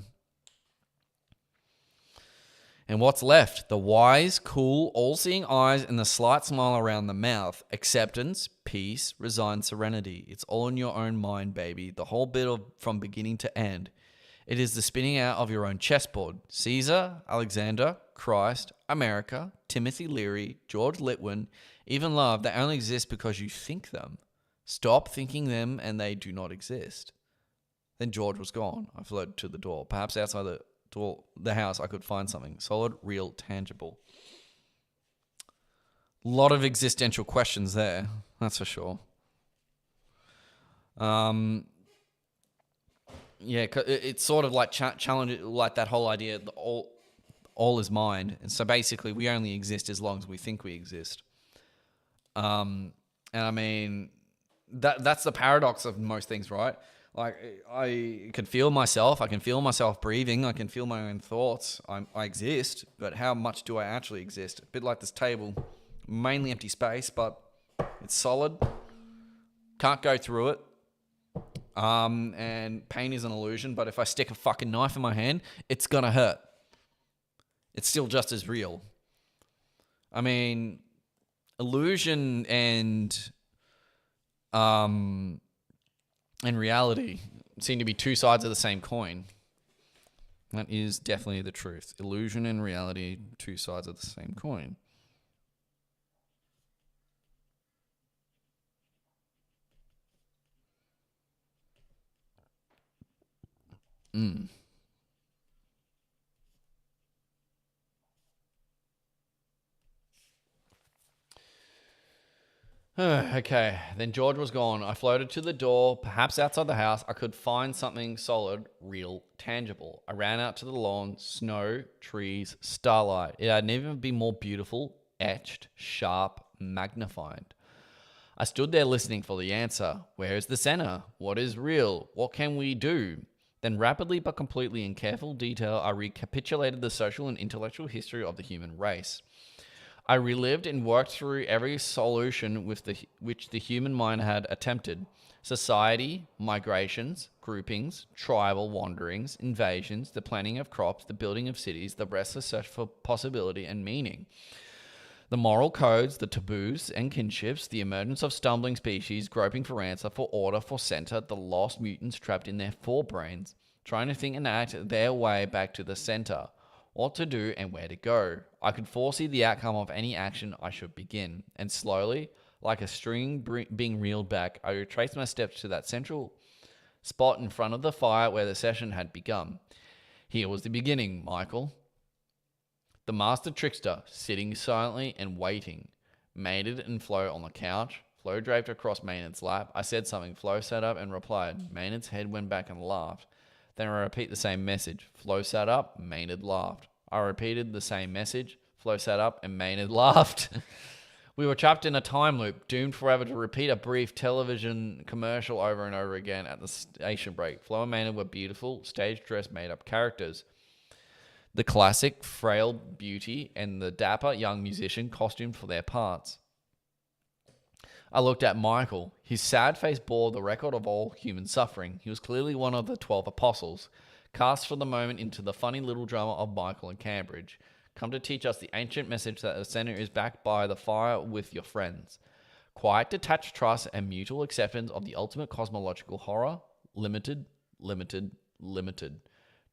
And what's left? The wise, cool, all-seeing eyes and the slight smile around the mouth. Acceptance, peace, resigned serenity. It's all in your own mind, baby. The whole bit of from beginning to end. It is the spinning out of your own chessboard. Caesar, Alexander, Christ, America, Timothy Leary, George Litwin, even love, they only exist because you think them. Stop thinking them and they do not exist. Then George was gone. I floated to the door. Perhaps outside the house I could find something solid, real, tangible. A lot of existential questions there, that's for sure. Yeah, it's sort of like challenge, like that whole idea that all is mind. And so basically we only exist as long as we think we exist. And I mean, that's the paradox of most things, right? Like, I can feel myself. I can feel myself breathing. I can feel my own thoughts. I exist, but how much do I actually exist? A bit like this table, mainly empty space, but it's solid. Can't go through it. And pain is an illusion, but if I stick a fucking knife in my hand, it's gonna hurt. It's still just as real. I mean, illusion and reality seem to be two sides of the same coin. That is definitely the truth. Illusion and reality, two sides of the same coin. Okay, then George was gone. I floated to the door. Perhaps outside the house I could find something solid, real, tangible. I ran out to the lawn. Snow, trees, starlight. It had never been more beautiful, etched, sharp, magnified. I stood there listening for the answer. Where is the center? What is real? What can we do? Then rapidly but completely in careful detail, I recapitulated the social and intellectual history of the human race. I relived and worked through every solution which the human mind had attempted. Society, migrations, groupings, tribal wanderings, invasions, the planting of crops, the building of cities, the restless search for possibility and meaning. The moral codes, the taboos and kinships, the emergence of stumbling species, groping for answer, for order, for center, the lost mutants trapped in their forebrains, trying to think and act their way back to the center. What to do and where to go. I could foresee the outcome of any action I should begin, and slowly, like a string being reeled back, I retraced my steps to that central spot in front of the fire where the session had begun. Here was the beginning, Michael. The master trickster, sitting silently and waiting. Maynard and Flo on the couch, Flo draped across Maynard's lap. I said something. Flo sat up and replied. Maynard's head went back and laughed. Then I repeat the same message. Flo sat up, Maynard laughed. I repeated the same message. Flo sat up and Maynard laughed. We were trapped in a time loop, doomed forever to repeat a brief television commercial over and over again at the station break. Flo and Amanda were beautiful, stage-dressed, made-up characters. The classic, frail beauty and the dapper young musician costumed for their parts. I looked at Michael. His sad face bore the record of all human suffering. He was clearly one of the 12 apostles, cast for the moment into the funny little drama of Michael and Cambridge, come to teach us the ancient message that the center is backed by the fire with your friends. Quiet, detached trust and mutual acceptance of the ultimate cosmological horror. Limited, limited, limited.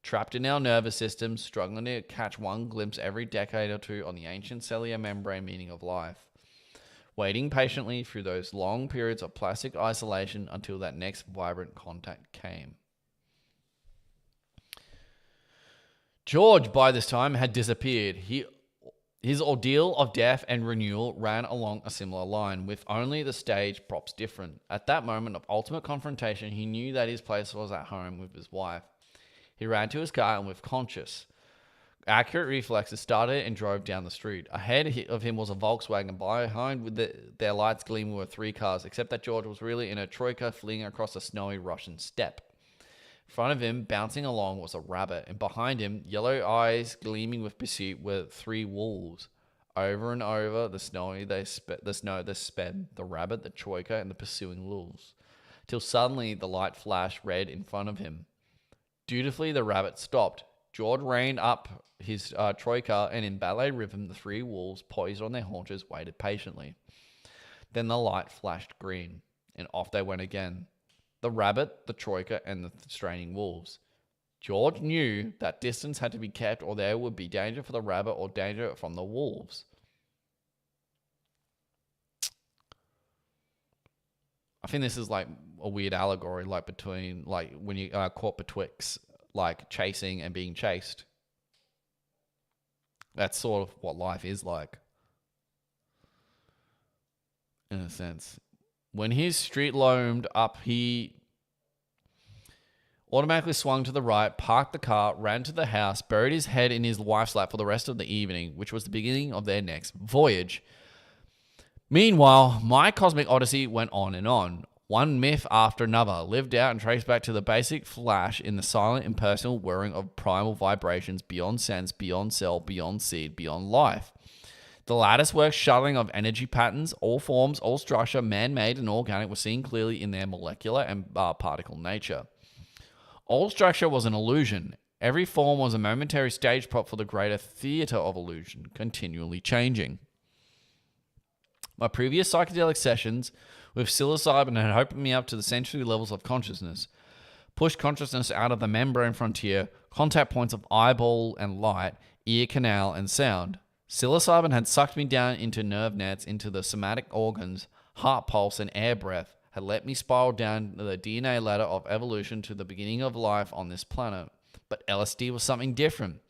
Trapped in our nervous systems, struggling to catch one glimpse every decade or two on the ancient cellular membrane meaning of life. Waiting patiently through those long periods of plastic isolation until that next vibrant contact came. George, by this time, had disappeared. His ordeal of death and renewal ran along a similar line, with only the stage props different. At that moment of ultimate confrontation, he knew that his place was at home with his wife. He ran to his car and, with conscious, accurate reflexes, started and drove down the street. Ahead of him was a Volkswagen. Behind, with their lights gleaming, were 3 cars, except that George was really in a troika fleeing across a snowy Russian steppe. In front of him, bouncing along, was a rabbit, and behind him, yellow eyes gleaming with pursuit, were 3 wolves. Over and over the snow they sped, the rabbit, the troika, and the pursuing wolves, till suddenly the light flashed red in front of him. Dutifully, the rabbit stopped. George reined up his troika, and in ballet rhythm, the 3 wolves, poised on their haunches, waited patiently. Then the light flashed green, and off they went again. The rabbit, the troika, and the straining wolves. George knew that distance had to be kept, or there would be danger for the rabbit or danger from the wolves. I think this is like a weird allegory, like between, like when you are caught betwixt, like chasing and being chased. That's sort of what life is like, in a sense. When his street loomed up, he automatically swung to the right, parked the car, ran to the house, buried his head in his wife's lap for the rest of the evening, which was the beginning of their next voyage. Meanwhile, my cosmic odyssey went on and on. One myth after another, lived out and traced back to the basic flash in the silent, impersonal whirring of primal vibrations beyond sense, beyond cell, beyond seed, beyond life. The lattice-work shuttling of energy patterns, all forms, all structure, man-made and organic, were seen clearly in their molecular and particle nature. All structure was an illusion. Every form was a momentary stage prop for the greater theatre of illusion, continually changing. My previous psychedelic sessions with psilocybin had opened me up to the sensory levels of consciousness, pushed consciousness out of the membrane frontier, contact points of eyeball and light, ear canal and sound. Psilocybin had sucked me down into nerve nets, into the somatic organs, heart pulse and air breath, had let me spiral down the DNA ladder of evolution to the beginning of life on this planet. But LSD was something different.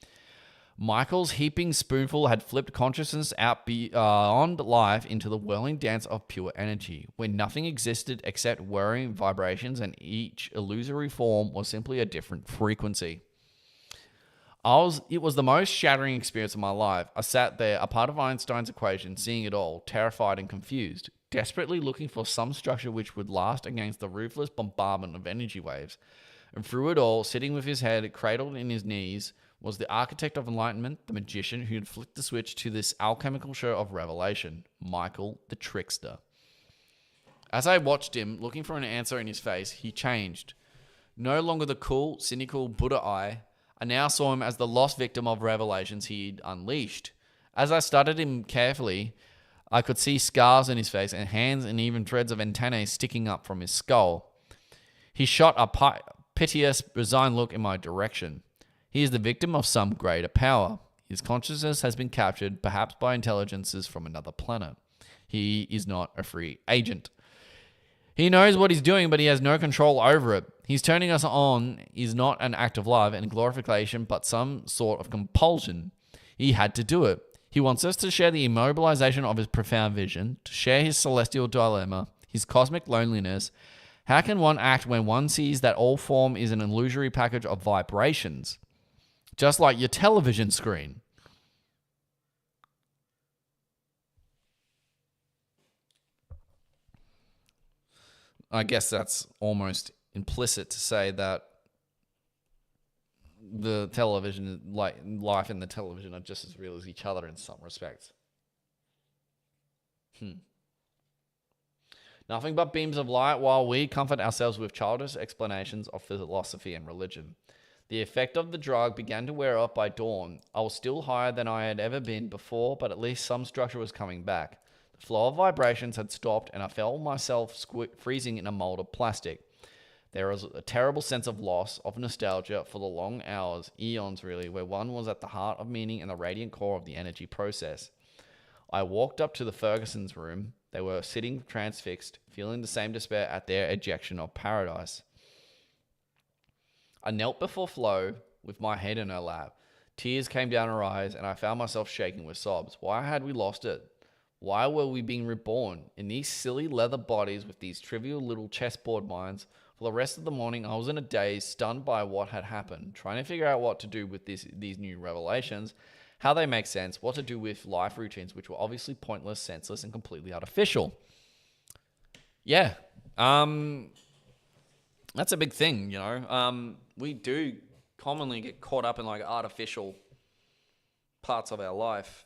Michael's heaping spoonful had flipped consciousness out beyond life into the whirling dance of pure energy, where nothing existed except whirring vibrations, and each illusory form was simply a different frequency. It was the most shattering experience of my life. I sat there, a part of Einstein's equation, seeing it all, terrified and confused, desperately looking for some structure which would last against the ruthless bombardment of energy waves. And through it all, sitting with his head cradled in his knees, was the architect of enlightenment, the magician who had flicked the switch to this alchemical show of revelation, Michael the trickster. As I watched him, looking for an answer in his face, he changed. No longer the cool, cynical Buddha I now saw him as the lost victim of revelations he'd unleashed. As I studied him carefully, I could see scars in his face and hands and even threads of antennae sticking up from his skull. He shot a piteous, resigned look in my direction. He is the victim of some greater power. His consciousness has been captured, perhaps by intelligences from another planet. He is not a free agent. He knows what he's doing, but he has no control over it. He's turning us on is not an act of love and glorification, but some sort of compulsion. He had to do it. He wants us to share the immobilization of his profound vision, to share his celestial dilemma, his cosmic loneliness. How can one act when one sees that all form is an illusory package of vibrations? Just like your television screen. I guess that's almost implicit to say that the television, like life and the television, are just as real as each other in some respects. Nothing but beams of light while we comfort ourselves with childish explanations of philosophy and religion. The effect of the drug began to wear off by dawn. I was still higher than I had ever been before, but at least some structure was coming back. The flow of vibrations had stopped, and I felt myself freezing in a mold of plastic. There was a terrible sense of loss, of nostalgia for the long hours, eons really, where one was at the heart of meaning and the radiant core of the energy process. I walked up to the Ferguson's room. They were sitting transfixed, feeling the same despair at their ejection of paradise. I knelt before Flo with my head in her lap. Tears came down her eyes, and I found myself shaking with sobs. Why had we lost it? Why were we being reborn in these silly leather bodies with these trivial little chessboard minds? For the rest of the morning, I was in a daze, stunned by what had happened, trying to figure out what to do with these new revelations, how they make sense, what to do with life routines, which were obviously pointless, senseless, and completely artificial. Yeah. That's a big thing, you know. We do commonly get caught up in like artificial parts of our life,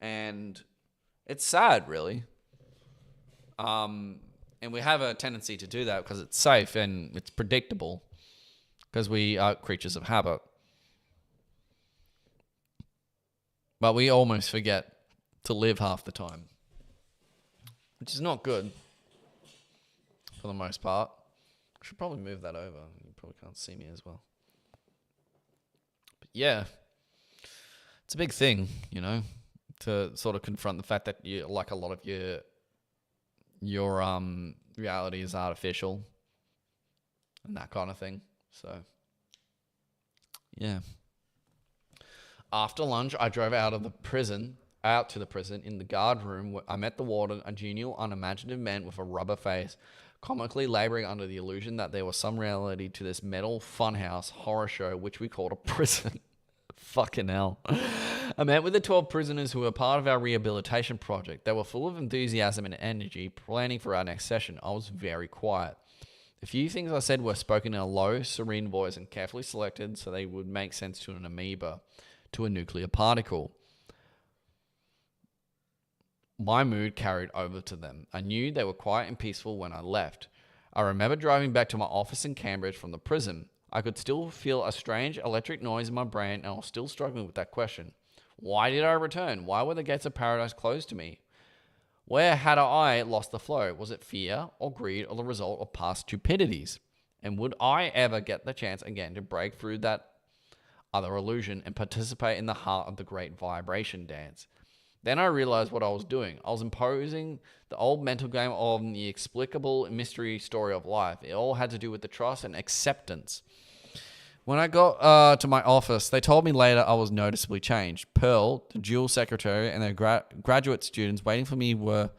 and it's sad, really. And we have a tendency to do that because it's safe and it's predictable, because we are creatures of habit. But we almost forget to live half the time, which is not good for the most part. I should probably move that over. You probably can't see me as well. But yeah, it's a big thing, you know, to sort of confront the fact that you, like a lot of your reality is artificial and that kind of thing. So yeah. After lunch, I drove out to the prison. In the guard room, where I met the warden, a genial, unimaginative man with a rubber face, comically laboring under the illusion that there was some reality to this metal funhouse horror show, which we called a prison. Fucking hell. I met with the 12 prisoners who were part of our rehabilitation project. They were full of enthusiasm and energy, planning for our next session. I was very quiet. The few things I said were spoken in a low, serene voice and carefully selected so they would make sense to an amoeba, to a nuclear particle. My mood carried over to them. I knew they were quiet and peaceful when I left. I remember driving back to my office in Cambridge from the prison. I could still feel a strange electric noise in my brain, and I was still struggling with that question. Why did I return? Why were the gates of paradise closed to me? Where had I lost the flow? Was it fear or greed or the result of past stupidities? And would I ever get the chance again to break through that other illusion and participate in the heart of the great vibration dance? Then I realized what I was doing. I was imposing the old mental game of the explicable mystery story of life. It all had to do with the trust and acceptance. When I got to my office, they told me later I was noticeably changed. Pearl, the dual secretary, and their graduate students waiting for me were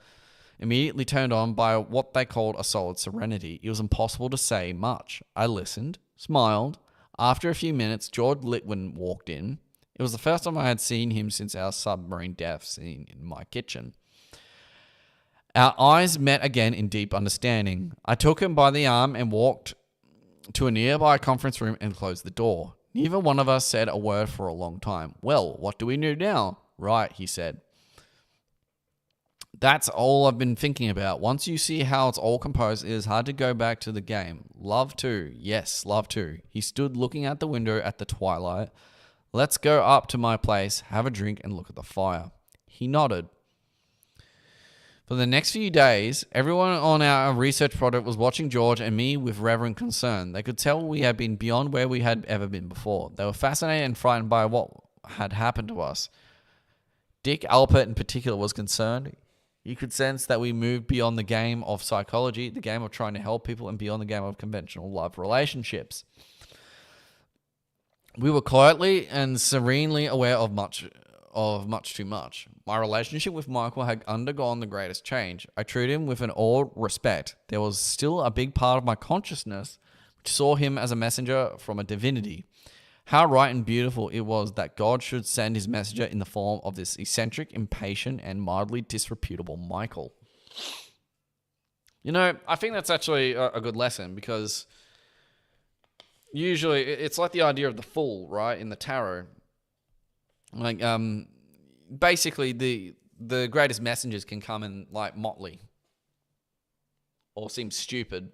immediately turned on by what they called a solid serenity. It was impossible to say much. I listened, smiled. After a few minutes, George Litwin walked in. It was the first time I had seen him since our submarine death scene in my kitchen. Our eyes met again in deep understanding. I took him by the arm and walked to a nearby conference room and closed the door. Neither one of us said a word for a long time. Well, what do we do now? Right, he said. That's all I've been thinking about. Once you see how it's all composed, it is hard to go back to the game. Love too. Yes, love too. He stood looking out the window at the twilight. Let's go up to my place, have a drink, and look at the fire. He nodded. For the next few days, everyone on our research project was watching George and me with reverent concern. They could tell we had been beyond where we had ever been before. They were fascinated and frightened by what had happened to us. Dick Alpert in particular was concerned. You could sense that we moved beyond the game of psychology, the game of trying to help people, and beyond the game of conventional love relationships. We were quietly and serenely aware of much too much. My relationship with Michael had undergone the greatest change. I treated him with an awed respect. There was still a big part of my consciousness which saw him as a messenger from a divinity. How right and beautiful it was that God should send his messenger in the form of this eccentric, impatient, and mildly disreputable Michael. You know, I think that's actually a good lesson because usually it's like the idea of the fool, right, in the tarot. Like, basically the greatest messengers can come in like motley or seem stupid.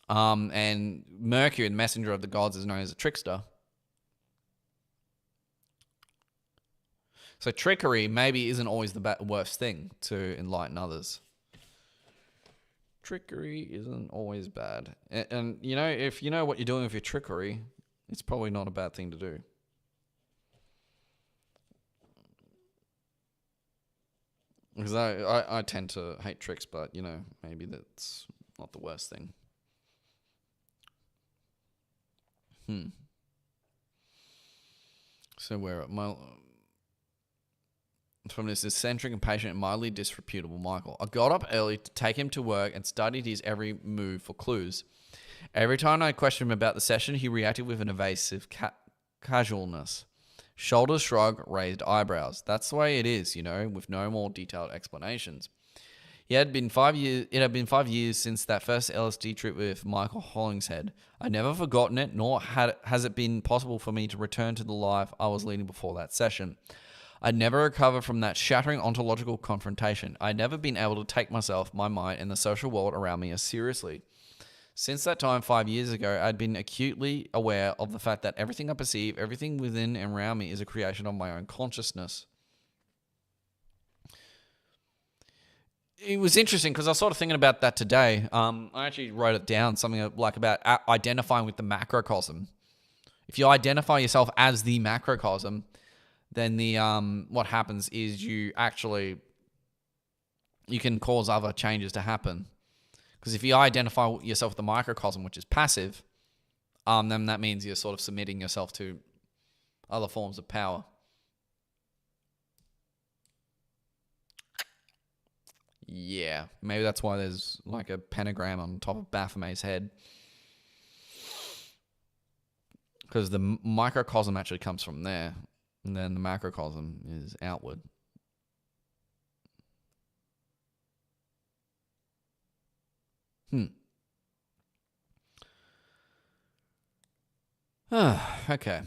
And Mercury, the messenger of the gods, is known as a trickster. So trickery maybe isn't always the worst thing to enlighten others. Trickery isn't always bad. And, you know, if you know what you're doing with your trickery, it's probably not a bad thing to do. Because I tend to hate tricks, but, you know, maybe that's not the worst thing. So we're at from this eccentric and patient and mildly disreputable Michael. I got up early to take him to work and studied his every move for clues. Every time I questioned him about the session, he reacted with an evasive casualness. Shoulders shrug, raised eyebrows. That's the way it is, you know, with no more detailed explanations. It had been 5 years since that first LSD trip with Michael Hollingshead. I'd never forgotten it, nor has it been possible for me to return to the life I was leading before that session. I'd never recovered from that shattering ontological confrontation. I'd never been able to take myself, my mind, and the social world around me as seriously. Since that time 5 years ago, I'd been acutely aware of the fact that everything I perceive, everything within and around me is a creation of my own consciousness. It was interesting because I was sort of thinking about that today. I actually wrote it down, something like about identifying with the macrocosm. If you identify yourself as the macrocosm, then the what happens is you can cause other changes to happen. Because if you identify yourself with the microcosm, which is passive, then that means you're sort of submitting yourself to other forms of power. Yeah, maybe that's why there's like a pentagram on top of Baphomet's head. Because the microcosm actually comes from there, and then the macrocosm is outward. Okay.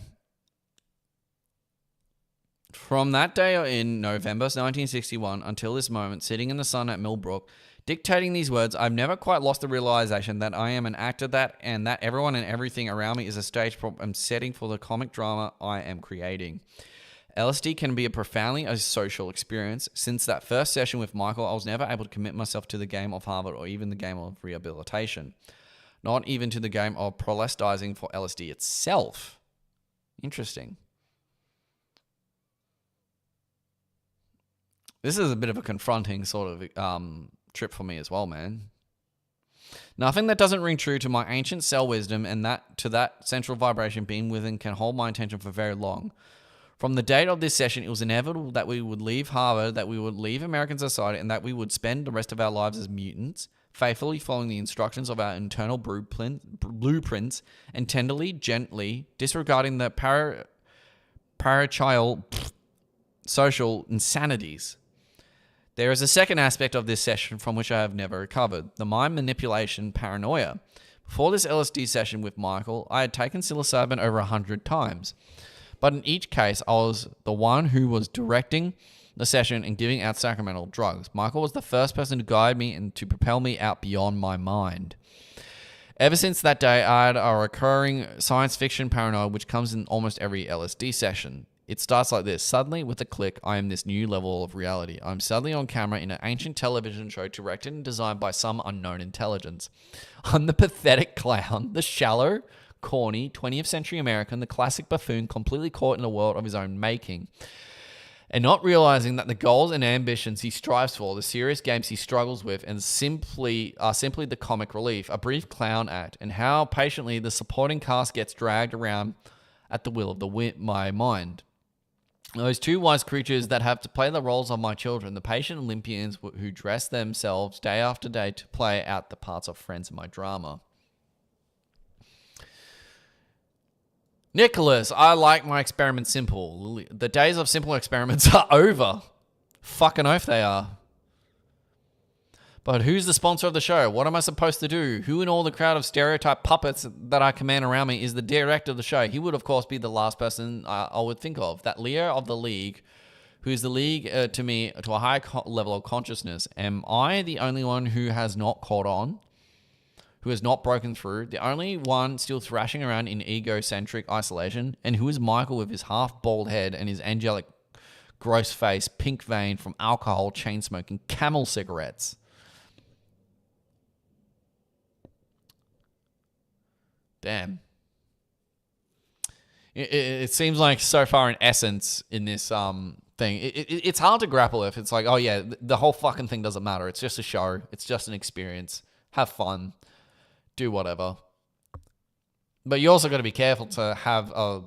From that day in November 1961 until this moment, sitting in the sun at Millbrook, dictating these words, I've never quite lost the realization that I am an actor and that everyone and everything around me is a stage prop and setting for the comic drama I am creating. LSD can be a profoundly social experience. Since that first session with Michael, I was never able to commit myself to the game of Harvard or even the game of rehabilitation. Not even to the game of proselytizing for LSD itself. Interesting. This is a bit of a confronting sort of trip for me as well, man. Nothing that doesn't ring true to my ancient cell wisdom and that central vibration being within can hold my attention for very long. From the date of this session, it was inevitable that we would leave Harvard, that we would leave American society, and that we would spend the rest of our lives as mutants, faithfully following the instructions of our internal blueprints, and tenderly, gently disregarding the parachial social insanities. There is a second aspect of this session from which I have never recovered, the mind manipulation paranoia. Before this LSD session with Michael, I had taken psilocybin over 100 times. But in each case, I was the one who was directing the session and giving out sacramental drugs. Michael was the first person to guide me and to propel me out beyond my mind. Ever since that day, I had a recurring science fiction paranoia which comes in almost every LSD session. It starts like this. Suddenly, with a click, I am this new level of reality. I'm suddenly on camera in an ancient television show directed and designed by some unknown intelligence. I'm the pathetic clown, the shallow, corny 20th century American, the classic buffoon completely caught in a world of his own making. And not realizing that the goals and ambitions he strives for, the serious games he struggles with, and simply the comic relief, a brief clown act, and how patiently the supporting cast gets dragged around at the will of my mind. Those two wise creatures that have to play the roles of my children, the patient Olympians who dress themselves day after day to play out the parts of friends in my drama. Nicholas, I like my experiments simple. The days of simple experiments are over. Fucking oath they are. But who's the sponsor of the show? What am I supposed to do? Who in all the crowd of stereotype puppets that I command around me is the director of the show? He would, of course, be the last person I would think of. That leader of the league, who's the league to me to a high level of consciousness. Am I the only one who has not caught on? Who has not broken through? The only one still thrashing around in egocentric isolation? And who is Michael with his half-bald head and his angelic gross face, pink vein from alcohol, chain smoking, Camel cigarettes? Damn. It seems like so far in essence in this thing, it's hard to grapple with. It's like, oh yeah, the whole fucking thing doesn't matter. It's just a show. It's just an experience. Have fun. Do whatever. But you also got to be careful to have a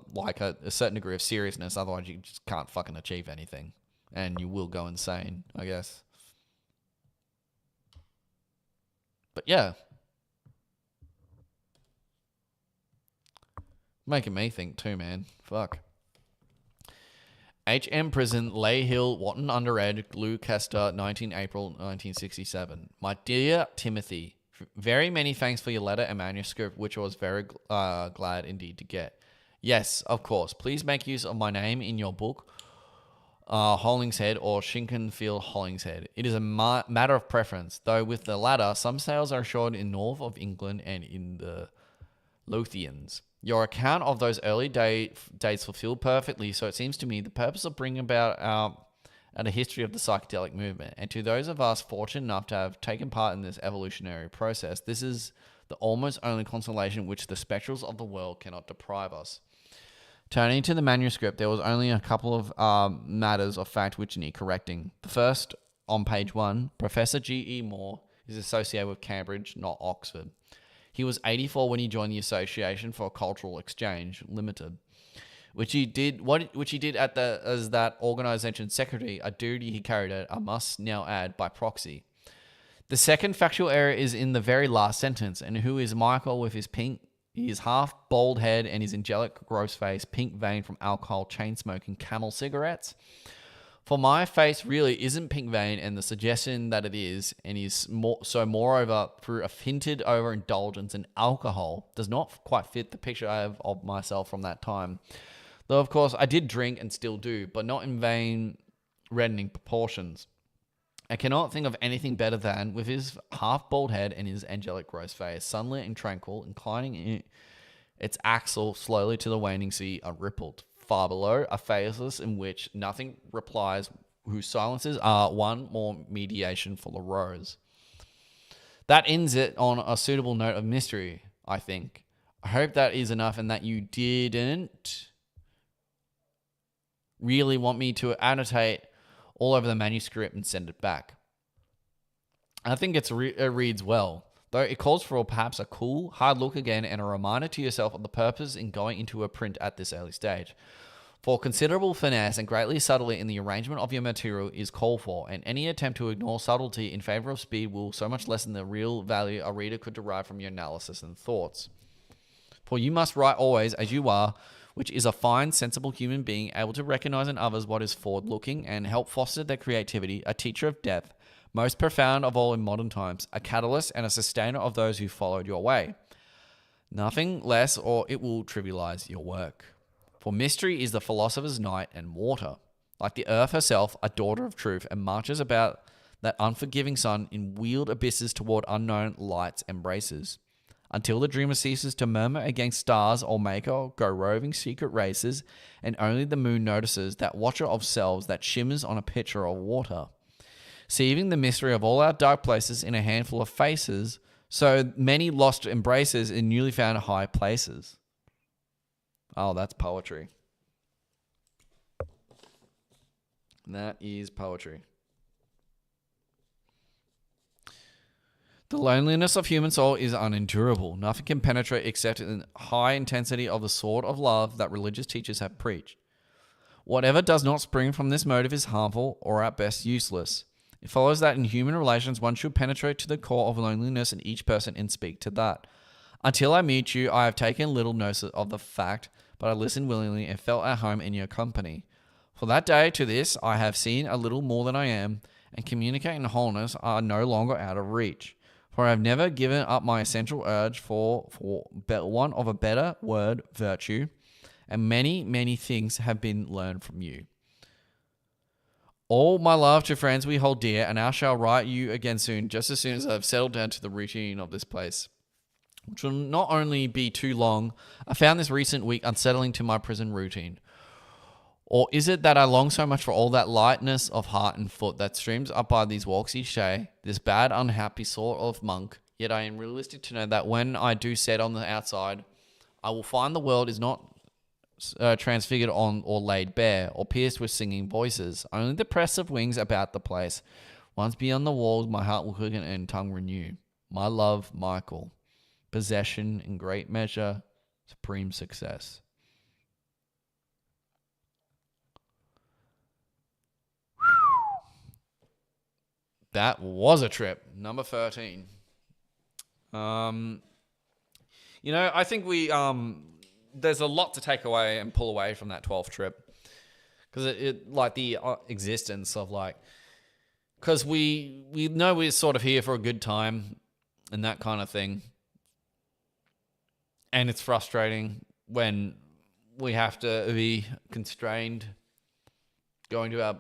certain degree of seriousness. Otherwise, you just can't fucking achieve anything. And you will go insane, I guess. But yeah. Making me think too, man. Fuck. HM Prison, Lay Hill, Watton Under Edge, Gloucester, 19 April 1967. My dear Timothy, very many thanks for your letter and manuscript, which I was very glad indeed to get. Yes, of course. Please make use of my name in your book, Hollingshead or Shinkenfield Hollingshead. It is a matter of preference, though with the latter, some sales are assured in north of England and in the Lothians. Your account of those early dates fulfilled perfectly, so it seems to me, the purpose of bringing about a history of the psychedelic movement. And to those of us fortunate enough to have taken part in this evolutionary process, this is the almost only consolation which the spectrals of the world cannot deprive us. Turning to the manuscript, there was only a couple of matters of fact which need correcting. The first, on page 1, Professor G.E. Moore is associated with Cambridge, not Oxford. He was 84 when he joined the Association for Cultural Exchange Limited, which he did as that organization's secretary, a duty he carried out, I must now add, by proxy. The second factual error is in the very last sentence, and who is Michael with his half bald head and his angelic gross face, pink vein from alcohol, chain smoking, Camel cigarettes? For my face really isn't pink vein, and the suggestion that it is, and is moreover through a hinted overindulgence in alcohol, does not quite fit the picture I have of myself from that time. Though, of course, I did drink and still do, but not in vain reddening proportions. I cannot think of anything better than, with his half-bald head and his angelic gross face, sunlit and tranquil, inclining its axle slowly to the waning sea, unrippled. Far below, a phaseless in which nothing replies, whose silences are one more mediation for the rose. That ends it on a suitable note of mystery, I think. I hope that is enough and that you didn't really want me to annotate all over the manuscript and send it back. I think it reads well, though it calls for perhaps a cool, hard look again and a reminder to yourself of the purpose in going into a print at this early stage. For considerable finesse and greatly subtlety in the arrangement of your material is called for, and any attempt to ignore subtlety in favor of speed will so much lessen the real value a reader could derive from your analysis and thoughts. For you must write always as you are, which is a fine, sensible human being able to recognize in others what is forward-looking and help foster their creativity, a teacher of depth, most profound of all in modern times, a catalyst and a sustainer of those who followed your way. Nothing less, or it will trivialize your work. For mystery is the philosopher's night and water. Like the earth herself, a daughter of truth, and marches about that unforgiving sun in wheeled abysses toward unknown lights' embraces. Until the dreamer ceases to murmur against stars or make or go roving secret races, and only the moon notices that watcher of selves that shimmers on a pitcher of water. Sieving the mystery of all our dark places in a handful of faces, so many lost embraces in newly found high places. Oh, that's poetry. That is poetry. The loneliness of human soul is unendurable. Nothing can penetrate except in the high intensity of the sword of love that religious teachers have preached. Whatever does not spring from this motive is harmful or at best useless. It follows that in human relations one should penetrate to the core of loneliness in each person and speak to that. Until I meet you, I have taken little notice of the fact, but I listened willingly and felt at home in your company. For that day to this, I have seen a little more than I am, and communicating wholeness are no longer out of reach. For I have never given up my essential urge for want of a better word, virtue, and many, many things have been learned from you. All my love to friends we hold dear, and I shall write you again soon, just as soon as I've settled down to the routine of this place, which will not only be too long. I found this recent week unsettling to my prison routine. Or is it that I long so much for all that lightness of heart and foot that streams up by these walks each day, this bad, unhappy sort of monk, yet I am realistic to know that when I do set on the outside, I will find the world is not transfigured on or laid bare or pierced with singing voices, only the press of wings about the place. Once beyond the walls, my heart will quicken and tongue renew. My love, Michael. Possession in great measure, supreme success. That was a trip. Number 13. I think there's a lot to take away and pull away from that 12th trip. Because it like the existence of because we know we're sort of here for a good time and that kind of thing. And it's frustrating when we have to be constrained, going to our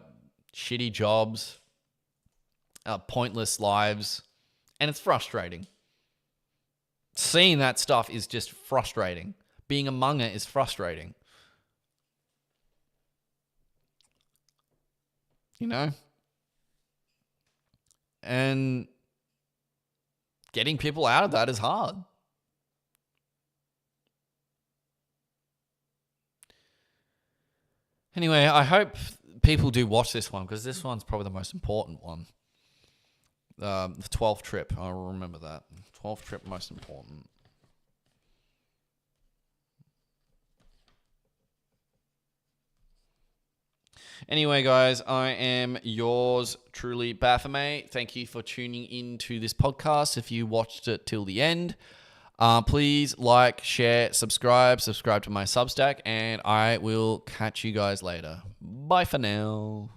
shitty jobs, our pointless lives, and it's frustrating. Seeing that stuff is just frustrating. Being among it is frustrating. And getting people out of that is hard. Anyway, I hope people do watch this one because this one's probably the most important one. The 12th trip, I'll remember that. 12th trip, most important. Anyway, guys, I am yours truly, Baphomet. Thank you for tuning in to this podcast. If you watched it till the end, please like, share, subscribe to my Substack, and I will catch you guys later. Bye for now.